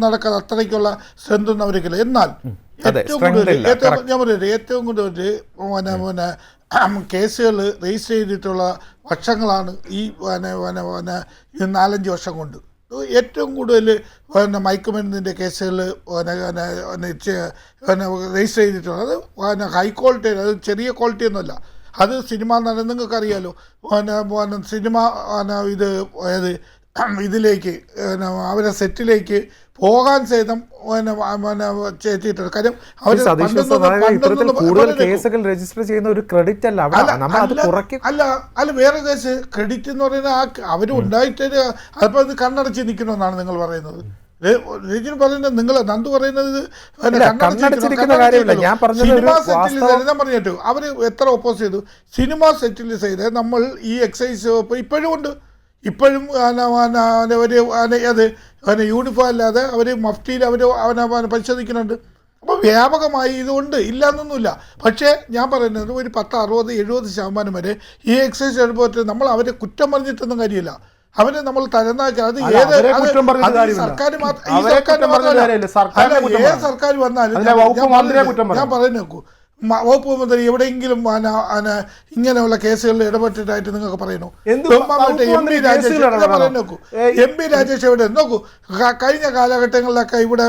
[SPEAKER 3] നടക്കാതെ അത്രയ്ക്കുള്ള സ്ട്രെങ്ത് ഒന്നും അവർക്കില്ല. എന്നാൽ ഏറ്റവും കൂടുതൽ കേസുകൾ രജിസ്റ്റർ ചെയ്തിട്ടുള്ള വർഷങ്ങളാണ് ഈ 4-5 വർഷം കൊണ്ട്. ഏറ്റവും കൂടുതൽ മയക്കുമരുന്നിൻ്റെ കേസുകൾ രജിസ്റ്റർ ചെയ്തിട്ടുള്ളത് ഹൈ ക്വാളിറ്റി, അത് ചെറിയ ക്വാളിറ്റി ഒന്നുമല്ല. അത് സിനിമ നടൻ, നിങ്ങൾക്കറിയാലോ, സിനിമ ഇതിലേക്ക് അവരെ സെറ്റിലേക്ക് പോകാൻ സഹിതം ചെയ്തിട്ടുണ്ട്. കാര്യം
[SPEAKER 1] കൂടുതൽ കേസുകൾ രജിസ്റ്റർ ചെയ്യുന്ന ഒരു ക്രെഡിറ്റ് അല്ല
[SPEAKER 3] വേറെ കേസ് ക്രെഡിറ്റ് എന്ന് പറയുന്നത് അവരുണ്ടായിട്ട് അതിപ്പോൾ ഇത് കണ്ണടച്ച് നിൽക്കണമെന്നാണ് നിങ്ങൾ പറയുന്നത്. രജനി പറയുന്നത്, നിങ്ങൾ നന്ദു പറയുന്നത് സിനിമ സെറ്റിൽ ഞാൻ പറഞ്ഞിട്ടു അവർ എത്ര ഓപ്പോസ് ചെയ്തു. സിനിമ സെറ്റിൽ ചെയ്ത് നമ്മൾ ഈ എക്സൈസ് ഇപ്പോഴും ഉണ്ട്. ഇപ്പോഴും ഒരു യൂണിഫോം അല്ലാതെ അവർ മഫ്റ്റിയിൽ അവർ പരിശോധിക്കുന്നുണ്ട്. അപ്പോൾ വ്യാപകമായി ഇതുകൊണ്ട് ഇല്ലയെന്നൊന്നുമില്ല. പക്ഷേ ഞാൻ പറയുന്നത് ഒരു 10-60-70% വരെ ഈ എക്സൈസ് എടുത്തിട്ട് നമ്മൾ അവരെ കുറ്റം പറഞ്ഞിട്ടൊന്നും കാര്യമില്ല. അവരെ നമ്മൾ തരന്നാക്കി, അത് ഏത് സർക്കാർ സർക്കാർ വന്നാലും ഞാൻ പറയുന്ന നോക്കൂ, വകുപ്പ് മന്ത്രി എവിടെയെങ്കിലും ഇങ്ങനെയുള്ള കേസുകളിൽ ഇടപെട്ടിട്ടായിട്ട് നിങ്ങൾക്ക് പറയുന്നു? MP രാജേഷ് എവിടെ നോക്കൂ, കഴിഞ്ഞ കാലഘട്ടങ്ങളിലൊക്കെ ഇവിടെ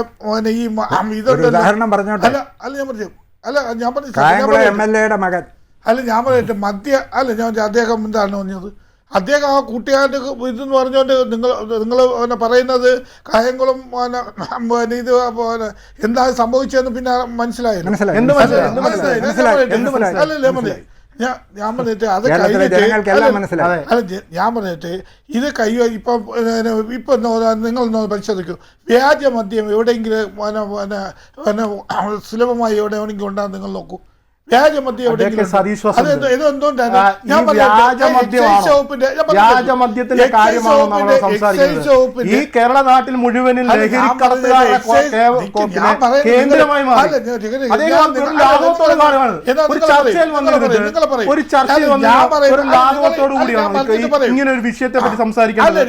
[SPEAKER 3] ഈ
[SPEAKER 4] അല്ല ഞാൻ
[SPEAKER 3] പറയട്ടെ അദ്ദേഹം എന്താണ് പറഞ്ഞത്? അദ്ദേഹം ആ കൂട്ടുകാരുടെ ഇതെന്ന് പറഞ്ഞുകൊണ്ട് നിങ്ങൾ പറയുന്നത് കായംകുളം ഇത് എന്താ സംഭവിച്ചതെന്ന് പിന്നെ മനസ്സിലായില്ല. ഞാൻ പറഞ്ഞിട്ട് അത് ഞാൻ പറഞ്ഞിട്ട് ഇത് ഇപ്പം നിങ്ങൾ പരിശോധിക്കൂ. വ്യാജമദ്യം എവിടെയെങ്കിലും സുലഭമായി എവിടെയെങ്കിലും ഉണ്ടാകും നിങ്ങൾ നോക്കൂ. വ്യാജമദ്യം
[SPEAKER 2] വ്യാജമദ്യത്തിന്റെ കാര്യമാണോ നമ്മൾ സംസാരിക്കുന്നത്? ഈ കേരള നാട്ടിൽ മുഴുവനും കേന്ദ്രമായി മാറി. ഒരു ചർച്ചയിൽ ലാഘവത്തോടു കൂടിയാണ് ഇങ്ങനെ ഒരു വിഷയത്തെ പറ്റി സംസാരിക്കുന്നത്.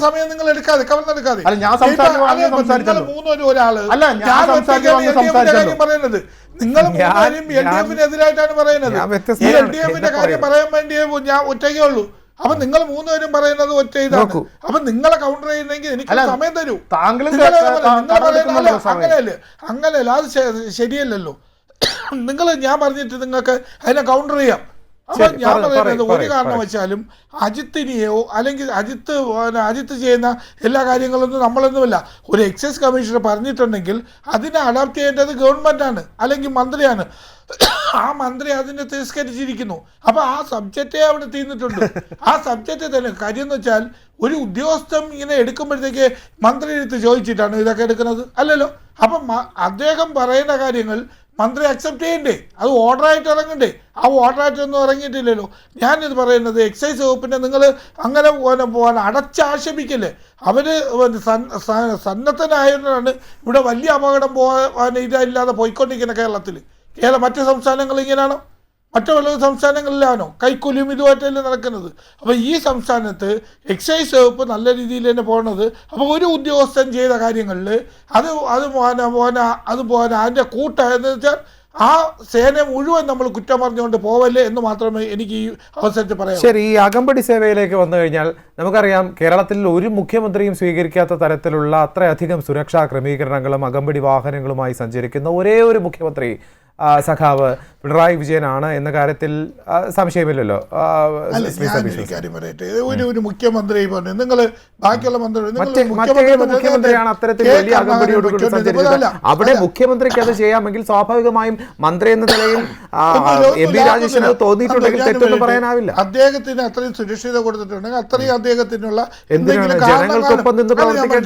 [SPEAKER 3] സമയം നിങ്ങൾ എടുക്കാതെ
[SPEAKER 2] അല്ല, ഞാൻ സംസാരിച്ചു.
[SPEAKER 3] മൂന്നൊരു ഒരാള്
[SPEAKER 2] അല്ല, ഞാൻ സംസാരിച്ചു.
[SPEAKER 3] പറയുന്നത്. നിങ്ങൾ മൂന്നുപേരും LDF-നെതിരായിട്ടാണ് പറയുന്നത്. ഈ LDF-ന്റെ കാര്യം പറയാൻ വേണ്ടി ഞാൻ ഒറ്റയ്ക്കേ ഉള്ളൂ. അപ്പൊ നിങ്ങൾ മൂന്നുപേരും പറയുന്നത് ഒറ്റ ഇതാണ്. അപ്പൊ നിങ്ങളെ കൗണ്ടർ ചെയ്യുന്നെങ്കിൽ എനിക്ക് സമയം തരൂ. അങ്ങനെയല്ല, അത് ശരിയല്ലല്ലോ. ഞാൻ പറഞ്ഞിട്ട് നിങ്ങൾക്ക് അതിനെ കൗണ്ടർ ചെയ്യാം. അപ്പൊ ഞാൻ പറയുന്നത് ഒരു കാരണവശാലും അജിത്തിനെയോ അല്ലെങ്കിൽ അജിത്ത് ചെയ്യുന്ന എല്ലാ കാര്യങ്ങളൊന്നും നമ്മളൊന്നുമല്ല. ഒരു എക്സൈസ് കമ്മീഷണർ പറഞ്ഞിട്ടുണ്ടെങ്കിൽ അതിനെ അഡാപ്റ്റ് ചെയ്യേണ്ടത് ഗവൺമെന്റാണ് അല്ലെങ്കിൽ മന്ത്രിയാണ്. ആ മന്ത്രി അതിനെ തിരസ്കരിച്ചിരിക്കുന്നു. അപ്പൊ ആ സബ്ജക്റ്റേ അവിടെ തീർന്നിട്ടുണ്ട്. ആ സബ്ജക്റ്റ് തന്നെ കാര്യം എന്ന് വെച്ചാൽ ഒരു ഉദ്യോഗസ്ഥൻ ഇങ്ങനെ എടുക്കുമ്പോഴത്തേക്ക് മന്ത്രി എടുത്ത് ചോദിച്ചിട്ടാണ് ഇതൊക്കെ എടുക്കുന്നത് അല്ലല്ലോ. അപ്പം അദ്ദേഹം പറയുന്ന കാര്യങ്ങൾ മന്ത്രി അക്സെപ്റ്റ് ചെയ്യണ്ടേ? അത് ഓർഡറായിട്ട് ഇറങ്ങണ്ടേ? ആ ഓർഡറായിട്ടൊന്നും ഇറങ്ങിയിട്ടില്ലല്ലോ. ഞാനിത് പറയുന്നത് എക്സൈസ് വകുപ്പിനെ നിങ്ങൾ അങ്ങനെ അടച്ചാക്ഷേപിക്കല്ലേ. അവർ സന്നദ്ധനായതുകൊണ്ടാണ് ഇവിടെ വലിയ അപകടം ഇല്ലാതെ പോയിക്കൊണ്ടിരിക്കുന്നത്. മറ്റ് സംസ്ഥാനങ്ങൾ ഇങ്ങനെയാണോ? മറ്റു പല സംസ്ഥാനങ്ങളിലാണോ കൈക്കൂലിയും ഇതുമായിട്ടല്ലേ നടക്കുന്നത്? അപ്പോൾ ഈ സംസ്ഥാനത്ത് എക്സൈസ് വകുപ്പ് നല്ല രീതിയിൽ തന്നെ പോകുന്നത്. അപ്പോൾ ഒരു ഉദ്യോഗസ്ഥൻ ചെയ്ത കാര്യങ്ങളിൽ അതിൻ്റെ കൂട്ടെന്ന് വെച്ചാൽ ആ സേന മുഴുവൻ നമ്മൾ കുറ്റം പറഞ്ഞുകൊണ്ട് പോവല്ലേ എന്ന് മാത്രമേ എനിക്ക് ഈ അവസരത്തിൽ പറയാം.
[SPEAKER 1] ശരി, ഈ അകമ്പടി സേവയിലേക്ക് വന്നു കഴിഞ്ഞാൽ നമുക്കറിയാം കേരളത്തിൽ ഒരു മുഖ്യമന്ത്രിയും സ്വീകരിക്കാത്ത തരത്തിലുള്ള അത്രയധികം സുരക്ഷാ ക്രമീകരണങ്ങളും അകമ്പടി വാഹനങ്ങളുമായി സഞ്ചരിക്കുന്ന ഒരേ ഒരു മുഖ്യമന്ത്രി സഖാവ് പിണറായി വിജയനാണ് എന്ന കാര്യത്തിൽ സംശയമില്ലല്ലോ.
[SPEAKER 3] ഒരു മുഖ്യമന്ത്രി പറഞ്ഞു നിങ്ങൾ ബാക്കിയുള്ള
[SPEAKER 1] മുഖ്യമന്ത്രിയാണ് അത്തരത്തിൽ വലിയ അകമ്പടിയോടുകൂടി സഞ്ചരിച്ചത്. അവിടെ മുഖ്യമന്ത്രിക്ക് അത് ചെയ്യാമെങ്കിൽ സ്വാഭാവികമായും മന്ത്രി എന്ന നിലയിൽ എം പി രാജേഷിന് തോന്നിയിട്ടുണ്ടെങ്കിൽ തെറ്റൊന്നും പറയാനാവില്ല.
[SPEAKER 3] അദ്ദേഹത്തിന് അത്രയും സുരക്ഷിത കൊടുത്തിട്ടുണ്ടെങ്കിൽ അത്രയും അദ്ദേഹത്തിനുള്ള
[SPEAKER 1] ജനങ്ങൾക്കൊപ്പം നിന്ന് പ്രവർത്തിക്കാൻ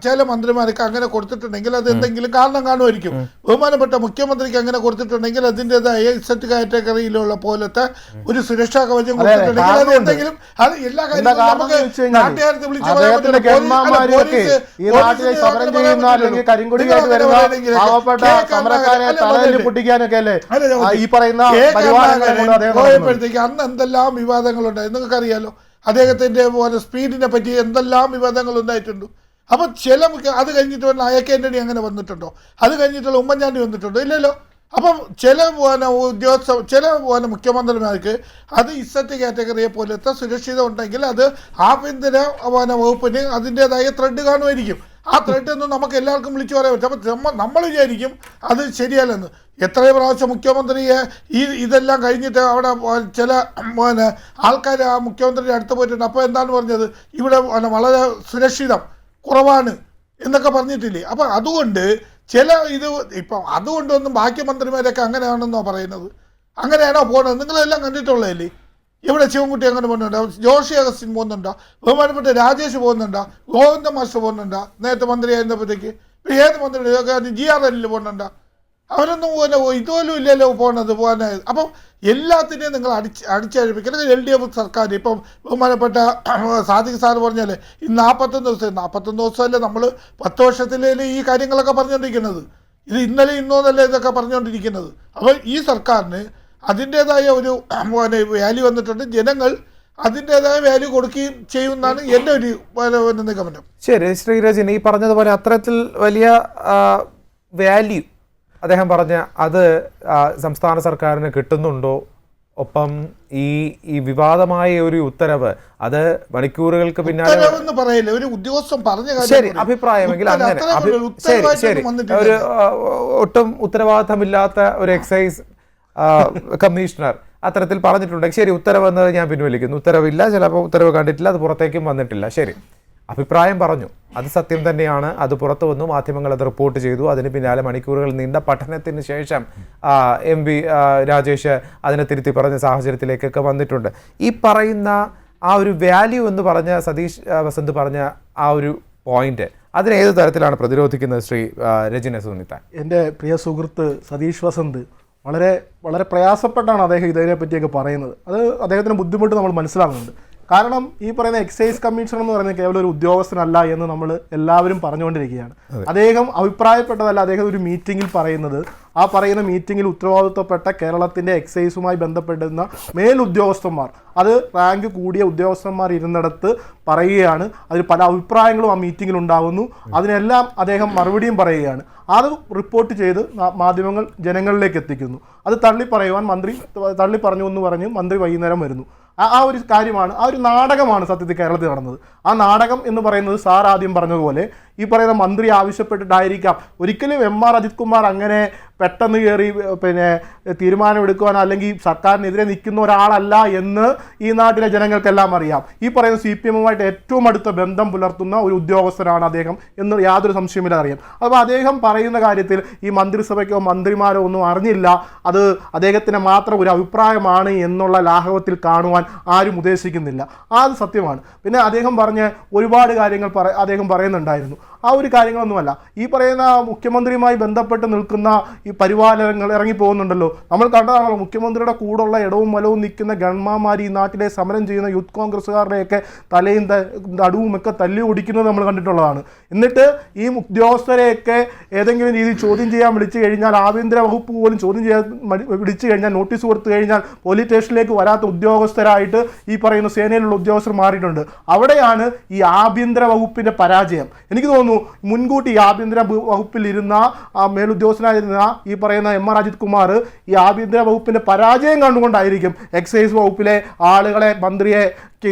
[SPEAKER 3] ചില മന്ത്രിമാർക്ക് അങ്ങനെ കൊടുത്തിട്ടുണ്ടെങ്കിൽ അത് എന്തെങ്കിലും കാരണം കാണുമായിരിക്കും. ബഹുമാനപ്പെട്ട മുഖ്യമന്ത്രിക്ക് അങ്ങനെ കൊടുത്തിട്ടുണ്ടെങ്കിൽ അതിൻ്റെതായ ഇസറ്റ് കാറ്റഗറിയിലുള്ള പോലത്തെ ഒരു സുരക്ഷാ കവചം കൊടുത്തിട്ടുണ്ടെങ്കിൽ അത് എന്തെങ്കിലും അത് എല്ലാ കാര്യങ്ങളും നമുക്ക് നാട്ടുകാരത്തെ വിളിച്ച് പറയാൻ പോയപ്പോഴത്തേക്ക് അന്ന് എന്തെല്ലാം വിവാദങ്ങളുണ്ടായി നിങ്ങൾക്കറിയാലോ. അദ്ദേഹത്തിന്റെ സ്പീഡിനെ പറ്റി എന്തെല്ലാം വിവാദങ്ങൾ ഉണ്ടായിട്ടുണ്ട്. അപ്പം അത് കഴിഞ്ഞിട്ട് വന്ന അയക്കെ ആന്റണി അങ്ങനെ വന്നിട്ടുണ്ടോ? അത് കഴിഞ്ഞിട്ടുള്ള ഉമ്മൻചാണ്ടി വന്നിട്ടുണ്ടോ? ഇല്ലല്ലോ. അപ്പം ചില മുഖ്യമന്ത്രിമാർക്ക് അത് ഇസറ്റ് കാറ്റഗറിയെ പോലത്തെ സുരക്ഷിത ഉണ്ടെങ്കിൽ അത് ആഭ്യന്തര വകുപ്പിന് അതിൻ്റെതായ ത്രെഡ് കാണുമായിരിക്കും. ആ ത്രെഡ് ഒന്നും നമുക്ക് എല്ലാവർക്കും വിളിച്ചു പറയാൻ പറ്റും. അപ്പം നമ്മൾ വിചാരിക്കും അത് ശരിയല്ലെന്ന്. എത്രയോ പ്രാവശ്യം മുഖ്യമന്ത്രിയെ ഇതെല്ലാം കഴിഞ്ഞിട്ട് അവിടെ ചില ആൾക്കാർ ആ മുഖ്യമന്ത്രിയുടെ അടുത്ത് പോയിട്ടുണ്ട്. അപ്പോൾ എന്താണ് പറഞ്ഞത്? ഇവിടെ വളരെ സുരക്ഷിതം കുറവാണ് എന്നൊക്കെ പറഞ്ഞിട്ടില്ലേ? അപ്പം അതുകൊണ്ട് ഇപ്പം അതുകൊണ്ടൊന്നും ബാക്കി മന്ത്രിമാരൊക്കെ അങ്ങനെയാണെന്നോ പറയുന്നത്? അങ്ങനെയാണോ പോകുന്നത്? നിങ്ങളെല്ലാം കണ്ടിട്ടുള്ളതല്ലേ? ഇവിടെ ശിവൻകുട്ടി അങ്ങനെ പോകുന്നുണ്ടോ? ജോഷി അഗസ്റ്റിൻ പോകുന്നുണ്ടോ? ബഹുമാനപ്പെട്ട രാജേഷ് പോകുന്നുണ്ടോ? ഗോവിന്ദ മാസ്റ്റർ പോകുന്നുണ്ടോ? നേരത്തെ മന്ത്രിയായിരുന്നപ്പോഴത്തേക്ക് ഏത് മന്ത്രി GRL പോകുന്നുണ്ടോ? അവരൊന്നും ഇതുപോലും ഇല്ലല്ലോ പോകുന്നത്. അപ്പം എല്ലാത്തിനെയും നിങ്ങൾ അടിച്ചഴിപ്പിക്കുന്നത് LDF സർക്കാർ. ഇപ്പം ബഹുമാനപ്പെട്ട സാദിഖ് സാർ പറഞ്ഞാലേ ഈ 41 ദിവസമല്ലേ നമ്മൾ 10 വർഷത്തിലേ ഈ കാര്യങ്ങളൊക്കെ പറഞ്ഞുകൊണ്ടിരിക്കുന്നത്. ഇത് ഇന്നലെ ഇന്നോന്നല്ലേ ഇതൊക്കെ പറഞ്ഞുകൊണ്ടിരിക്കുന്നത്. അപ്പോൾ ഈ സർക്കാരിന് അതിൻ്റേതായ ഒരു വാല്യൂ വന്നിട്ടുണ്ട്. ജനങ്ങൾ അതിൻ്റെതായ വാല്യൂ കൊടുക്കുകയും ചെയ്യുമെന്നാണ് എൻ്റെ ഒരു നിഗമനം.
[SPEAKER 1] ശരി ശ്രീരജൻ, ഈ പറഞ്ഞതുപോലെ അത്തരത്തിൽ വലിയ വാല്യൂ അദ്ദേഹം പറഞ്ഞ അത് സംസ്ഥാന സർക്കാരിന് കിട്ടുന്നുണ്ടോ? ഒപ്പം ഈ വിവാദമായ ഒരു ഉത്തരവ് അത് മണിക്കൂറുകൾക്ക് പിന്നാലെ
[SPEAKER 3] പറയില്ല ഒരു ഉദ്യോഗസ്ഥൻ പറഞ്ഞ
[SPEAKER 1] ശരി അഭിപ്രായമെങ്കിൽ അങ്ങനെ ശരി ഒരു ഒട്ടും ഉത്തരവാദിത്തമില്ലാത്ത ഒരു എക്സൈസ് കമ്മീഷണർ അത്തരത്തിൽ പറഞ്ഞിട്ടുണ്ടെങ്കിൽ ശരി ഉത്തരവെന്നത് ഞാൻ പിൻവലിക്കുന്നു. ഉത്തരവില്ല, ചിലപ്പോൾ ഉത്തരവ് കണ്ടിട്ടില്ല, അത് പുറത്തേക്കും വന്നിട്ടില്ല. ശരി, അഭിപ്രായം പറഞ്ഞു, അത് സത്യം തന്നെയാണ്. അത് പുറത്തു വന്നു, മാധ്യമങ്ങൾ അത് റിപ്പോർട്ട് ചെയ്തു. അതിന് പിന്നാലെ മണിക്കൂറുകൾ നീണ്ട പഠനത്തിന് ശേഷം MP രാജേഷ് അതിനെ തിരുത്തി പറഞ്ഞ സാഹചര്യത്തിലേക്കൊക്കെ വന്നിട്ടുണ്ട്. ഈ പറയുന്ന ആ ഒരു വാല്യൂ എന്ന് പറഞ്ഞ സതീഷ് വസന്ത് പറഞ്ഞ ആ ഒരു പോയിന്റ് അതിന് ഏത് തരത്തിലാണ് പ്രതിരോധിക്കുന്നത് ശ്രീ രജിന സുനിത?
[SPEAKER 2] എൻ്റെ പ്രിയ സുഹൃത്ത് സതീഷ് വസന്ത് വളരെ പ്രയാസപ്പെട്ടാണ് അദ്ദേഹം ഇതിനെപ്പറ്റിയൊക്കെ പറയുന്നത്. അത് അദ്ദേഹത്തിന് ബുദ്ധിമുട്ട് നമ്മൾ മനസ്സിലാകുന്നുണ്ട്. കാരണം ഈ പറയുന്ന എക്സൈസ് കമ്മീഷണർ എന്ന് പറയുന്നത് കേവലം ഒരു ഉദ്യോഗസ്ഥനല്ല എന്ന് നമ്മൾ എല്ലാവരും പറഞ്ഞുകൊണ്ടിരിക്കുകയാണ്. അദ്ദേഹം അഭിപ്രായപ്പെട്ടതല്ല. അദ്ദേഹം ഒരു മീറ്റിങ്ങിൽ പറയുന്നത് ആ പറയുന്ന മീറ്റിങ്ങിൽ ഉത്തരവാദിത്വപ്പെട്ട കേരളത്തിൻ്റെ എക്സൈസുമായി ബന്ധപ്പെടുന്ന മേലുദ്യോഗസ്ഥന്മാർ, അത് റാങ്ക് കൂടിയ ഉദ്യോഗസ്ഥന്മാർ ഇരുന്നിടത്ത് പറയുകയാണ്. അതിൽ പല അഭിപ്രായങ്ങളും ആ മീറ്റിങ്ങിൽ ഉണ്ടാകുന്നു. അതിനെല്ലാം അദ്ദേഹം മറുപടിയും പറയുകയാണ്. അത് റിപ്പോർട്ട് ചെയ്ത് മാധ്യമങ്ങൾ ജനങ്ങളിലേക്ക് എത്തിക്കുന്നു. അത് തള്ളിപ്പറയുവാൻ മന്ത്രി തള്ളിപ്പറഞ്ഞു എന്ന് പറഞ്ഞ് മന്ത്രി വൈകുന്നേരം വരുന്നു. ആ ഒരു കാര്യമാണ്, ആ ഒരു നാടകമാണ് സത്യത്തിൽ കേരളത്തിൽ നടന്നത്. ആ നാടകം എന്ന് പറയുന്നത് സാർ ആദ്യം പറഞ്ഞതുപോലെ ഈ പറയുന്ന മന്ത്രി ആവശ്യപ്പെട്ടിട്ടായിരിക്കാം. ഒരിക്കലും എം.ആർ. അജിത് കുമാർ അങ്ങനെ പെട്ടെന്ന് കയറി തീരുമാനമെടുക്കുവാനോ അല്ലെങ്കിൽ സർക്കാരിനെതിരെ നിൽക്കുന്ന ഒരാളല്ല എന്ന് ഈ നാട്ടിലെ ജനങ്ങൾക്കെല്ലാം അറിയാം. ഈ പറയുന്ന CPM-ഉമായിട്ട് ഏറ്റവും അടുത്ത ബന്ധം പുലർത്തുന്ന ഒരു ഉദ്യോഗസ്ഥനാണ് അദ്ദേഹം എന്ന് യാതൊരു സംശയമില്ല അറിയാം. അപ്പോൾ അദ്ദേഹം പറയുന്ന കാര്യത്തിൽ ഈ മന്ത്രിസഭയ്ക്കോ മന്ത്രിമാരോ ഒന്നും അറിഞ്ഞില്ല, അത് അദ്ദേഹത്തിന് മാത്രം ഒരു അഭിപ്രായമാണ് എന്നുള്ള ലാഘവത്തിൽ കാണുവാൻ ആരും ഉദ്ദേശിക്കുന്നില്ല. അത് സത്യമാണ്. പിന്നെ അദ്ദേഹം പറഞ്ഞ ഒരുപാട് കാര്യങ്ങൾ അദ്ദേഹം പറയുന്നുണ്ടായിരുന്നു. ആ ഒരു കാര്യങ്ങളൊന്നുമല്ല. ഈ പറയുന്ന മുഖ്യമന്ത്രിയുമായി ബന്ധപ്പെട്ട് നിൽക്കുന്ന ഈ പരിപാലനങ്ങൾ ഇറങ്ങി പോകുന്നുണ്ടല്ലോ. നമ്മൾ കണ്ടതാണല്ലോ, മുഖ്യമന്ത്രിയുടെ കൂടെയുള്ള ഇടവും വലവും നിൽക്കുന്ന ഗൺമാന്മാർ ഈ നാട്ടിലെ സമരം ചെയ്യുന്ന യൂത്ത് കോൺഗ്രസ്സുകാരുടെയൊക്കെ തലയും നടുവും ഒക്കെ തല്ലി ഓടിക്കുന്നത് നമ്മൾ കണ്ടിട്ടുള്ളതാണ്. എന്നിട്ട് ഈ ഉദ്യോഗസ്ഥരെയൊക്കെ ഏതെങ്കിലും രീതിയിൽ ചോദ്യം ചെയ്യാൻ വിളിച്ചു കഴിഞ്ഞാൽ, ആഭ്യന്തര വകുപ്പ് പോലും ചോദ്യം ചെയ്യാൻ വിളിച്ചു കഴിഞ്ഞാൽ, നോട്ടീസ് കൊടുത്തു കഴിഞ്ഞാൽ പോലീസ് സ്റ്റേഷനിലേക്ക് വരാത്ത ഉദ്യോഗസ്ഥരായിട്ട് ഈ പറയുന്ന സേനയിലുള്ള ഉദ്യോഗസ്ഥർ മാറിയിട്ടുണ്ട്. അവിടെയാണ് ഈ ആഭ്യന്തര വകുപ്പിൻ്റെ പരാജയം. എനിക്ക് തോന്നുന്നു മുൻകൂട്ടി ആഭ്യന്തര വകുപ്പിൽ ഇരുന്ന മേലുദ്യോഗസ്ഥനായിരുന്ന ഈ പറയുന്ന എം.ആർ. അജിത് കുമാർ ഈ ആഭ്യന്തര വകുപ്പിന്റെ പരാജയം കണ്ടുകൊണ്ടായിരിക്കും എക്സൈസ് വകുപ്പിലെ ആളുകളെ മന്ത്രിയെ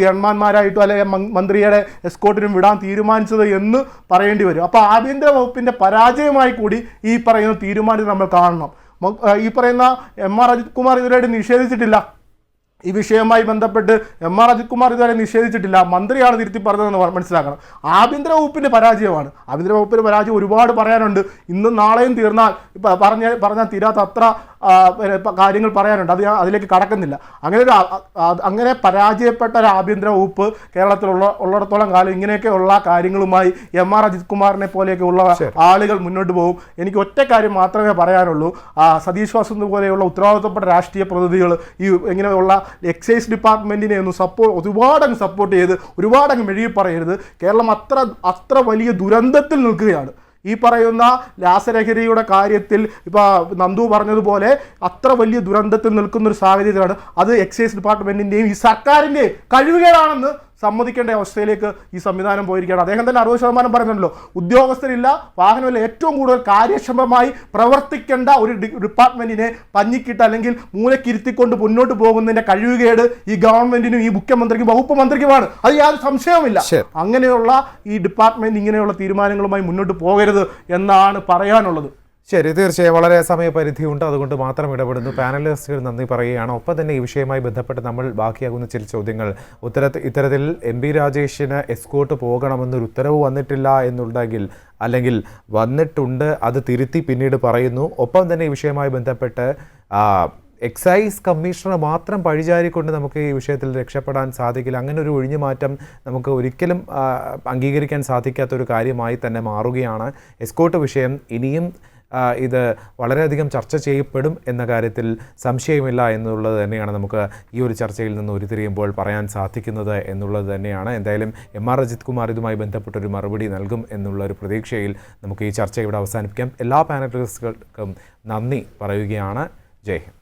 [SPEAKER 2] ഗൺമാന്മാരായിട്ടോ അല്ലെങ്കിൽ മന്ത്രിയുടെ എസ്കോർട്ടിനും വിടാൻ തീരുമാനിച്ചത് എന്ന് പറയേണ്ടി വരും. അപ്പോൾ ആഭ്യന്തര വകുപ്പിന്റെ പരാജയമായി കൂടി ഈ പറയുന്ന തീരുമാനം നമ്മൾ കാണണം. ഈ പറയുന്ന എം.ആർ. അജിത് കുമാർ ഇതുവരെയായിട്ട് നിഷേധിച്ചിട്ടില്ല. ഈ വിഷയവുമായി ബന്ധപ്പെട്ട് എം.ആർ. അജിത് കുമാർ ഇതുവരെ നിഷേധിച്ചിട്ടില്ല. മന്ത്രിയാണ് തിരുത്തി പറഞ്ഞതെന്ന് മനസ്സിലാക്കണം. ആഭ്യന്തര വകുപ്പിൻ്റെ പരാജയമാണ്. ആഭ്യന്തര വകുപ്പിൻ്റെ പരാജയം ഒരുപാട് പറയാനുണ്ട്. ഇന്നും നാളെയും തീർന്നാൽ പറഞ്ഞാൽ തീരാത്ത അത്ര കാര്യങ്ങൾ പറയാനുണ്ട്. അത് ഞാൻ അതിലേക്ക് കടക്കുന്നില്ല. അങ്ങനെ പരാജയപ്പെട്ട ഒരു ആഭ്യന്തര വകുപ്പ് ഉള്ളിടത്തോളം കാലം ഇങ്ങനെയൊക്കെയുള്ള കാര്യങ്ങളുമായി എം.ആർ. അജിത് കുമാറിനെ പോലെയൊക്കെ ഉള്ള ആളുകൾ മുന്നോട്ട് പോകും. എനിക്ക് ഒറ്റ കാര്യം മാത്രമേ പറയാനുള്ളൂ. സതീഷ് വാസു പോലെയുള്ള ഉത്തരവാദിത്തപ്പെട്ട രാഷ്ട്രീയ പ്രതിനിധികൾ ഈ ഇങ്ങനെയുള്ള എക്സൈസ് ഡിപ്പാർട്ട്മെൻറ്റിനെ ഒന്ന് ഒരുപാടങ്ങ് സപ്പോർട്ട് ചെയ്ത് ഒരുപാടങ്ങ് മെഴുകി പറയരുത്. കേരളം അത്ര വലിയ ദുരന്തത്തിൽ നിൽക്കുകയാണ്. ഈ പറയുന്ന രാസലഹരിയുടെ കാര്യത്തിൽ ഇപ്പോൾ നന്ദു പറഞ്ഞതുപോലെ അത്ര വലിയ ദുരന്തത്തിൽ നിൽക്കുന്ന ഒരു സാഹചര്യമാണ്. അത് എക്സൈസ് ഡിപ്പാർട്ട്മെൻറ്റിൻ്റെയും ഈ സർക്കാരിൻ്റെയും കഴിവുകേടാണെന്ന് സമ്മതിക്കേണ്ട അവസ്ഥയിലേക്ക് ഈ സംവിധാനം പോയിരിക്കുകയാണ്. അദ്ദേഹം തന്നെ 60% പറയുന്നുണ്ടല്ലോ, ഉദ്യോഗസ്ഥരില്ല, വാഹനമില്ല. ഏറ്റവും കൂടുതൽ കാര്യക്ഷമമായി പ്രവർത്തിക്കേണ്ട ഒരു ഡിപ്പാർട്ട്മെൻറ്റിനെ പഞ്ഞിക്കിട്ട് അല്ലെങ്കിൽ മൂലക്കിരുത്തിക്കൊണ്ട് മുന്നോട്ട് പോകുന്നതിൻ്റെ കഴിവുകേട് ഈ ഗവൺമെൻറ്റിനും ഈ മുഖ്യമന്ത്രിക്കും വകുപ്പ് മന്ത്രിക്കുമാണ്. അത് യാതൊരു സംശയവുമില്ല. അങ്ങനെയുള്ള ഈ ഡിപ്പാർട്ട്മെൻറ്റ് ഇങ്ങനെയുള്ള തീരുമാനങ്ങളുമായി മുന്നോട്ട് പോകരുത് എന്നാണ് പറയാനുള്ളത്.
[SPEAKER 1] ശരി, തീർച്ചയായും വളരെ സമയപരിധിയുണ്ട്, അതുകൊണ്ട് മാത്രം ഇടപെടുന്നു. പാനലിസ്റ്റുകൾ നന്ദി പറയുകയാണ്. ഒപ്പം തന്നെ ഈ വിഷയവുമായി ബന്ധപ്പെട്ട് നമ്മൾ ബാക്കിയാകുന്ന ചില ചോദ്യങ്ങൾ ഇത്തരത്തിൽ MP രാജേഷിന് എസ്കോർട്ട് പോകണമെന്നൊരു ഉത്തരവ് വന്നിട്ടില്ല എന്നുണ്ടെങ്കിൽ, അല്ലെങ്കിൽ വന്നിട്ടുണ്ട് അത് തിരുത്തി പിന്നീട് പറയുന്നു. ഒപ്പം തന്നെ ഈ വിഷയവുമായി ബന്ധപ്പെട്ട് എക്സൈസ് കമ്മീഷണർ മാത്രം പഴിചാരിക്കൊണ്ട് നമുക്ക് ഈ വിഷയത്തിൽ രക്ഷപ്പെടാൻ സാധിക്കില്ല. അങ്ങനെ ഒരു ഒഴിഞ്ഞുമാറ്റം നമുക്ക് ഒരിക്കലും അംഗീകരിക്കാൻ സാധിക്കാത്തൊരു കാര്യമായി തന്നെ മാറുകയാണ്. എസ്കോർട്ട് വിഷയം ഇനിയും ഇത് വളരെയധികം ചർച്ച ചെയ്യപ്പെടും എന്ന കാര്യത്തിൽ സംശയമില്ല എന്നുള്ളത് തന്നെയാണ് നമുക്ക് ഈ ഒരു ചർച്ചയിൽ നിന്ന് ഉരുത്തിരിയുമ്പോൾ പറയാൻ സാധിക്കുന്നത് എന്നുള്ളത് തന്നെയാണ്. എന്തായാലും എം.ആർ. അജിത് കുമാർ ഇതുമായി ബന്ധപ്പെട്ടൊരു മറുപടി നൽകും എന്നുള്ള ഒരു പ്രതീക്ഷയിൽ നമുക്ക് ഈ ചർച്ച ഇവിടെ അവസാനിപ്പിക്കാം. എല്ലാ പാനലിസ്റ്റുകൾക്കും നന്ദി പറയുകയാണ്. ജയ് ഹിന്ദ്.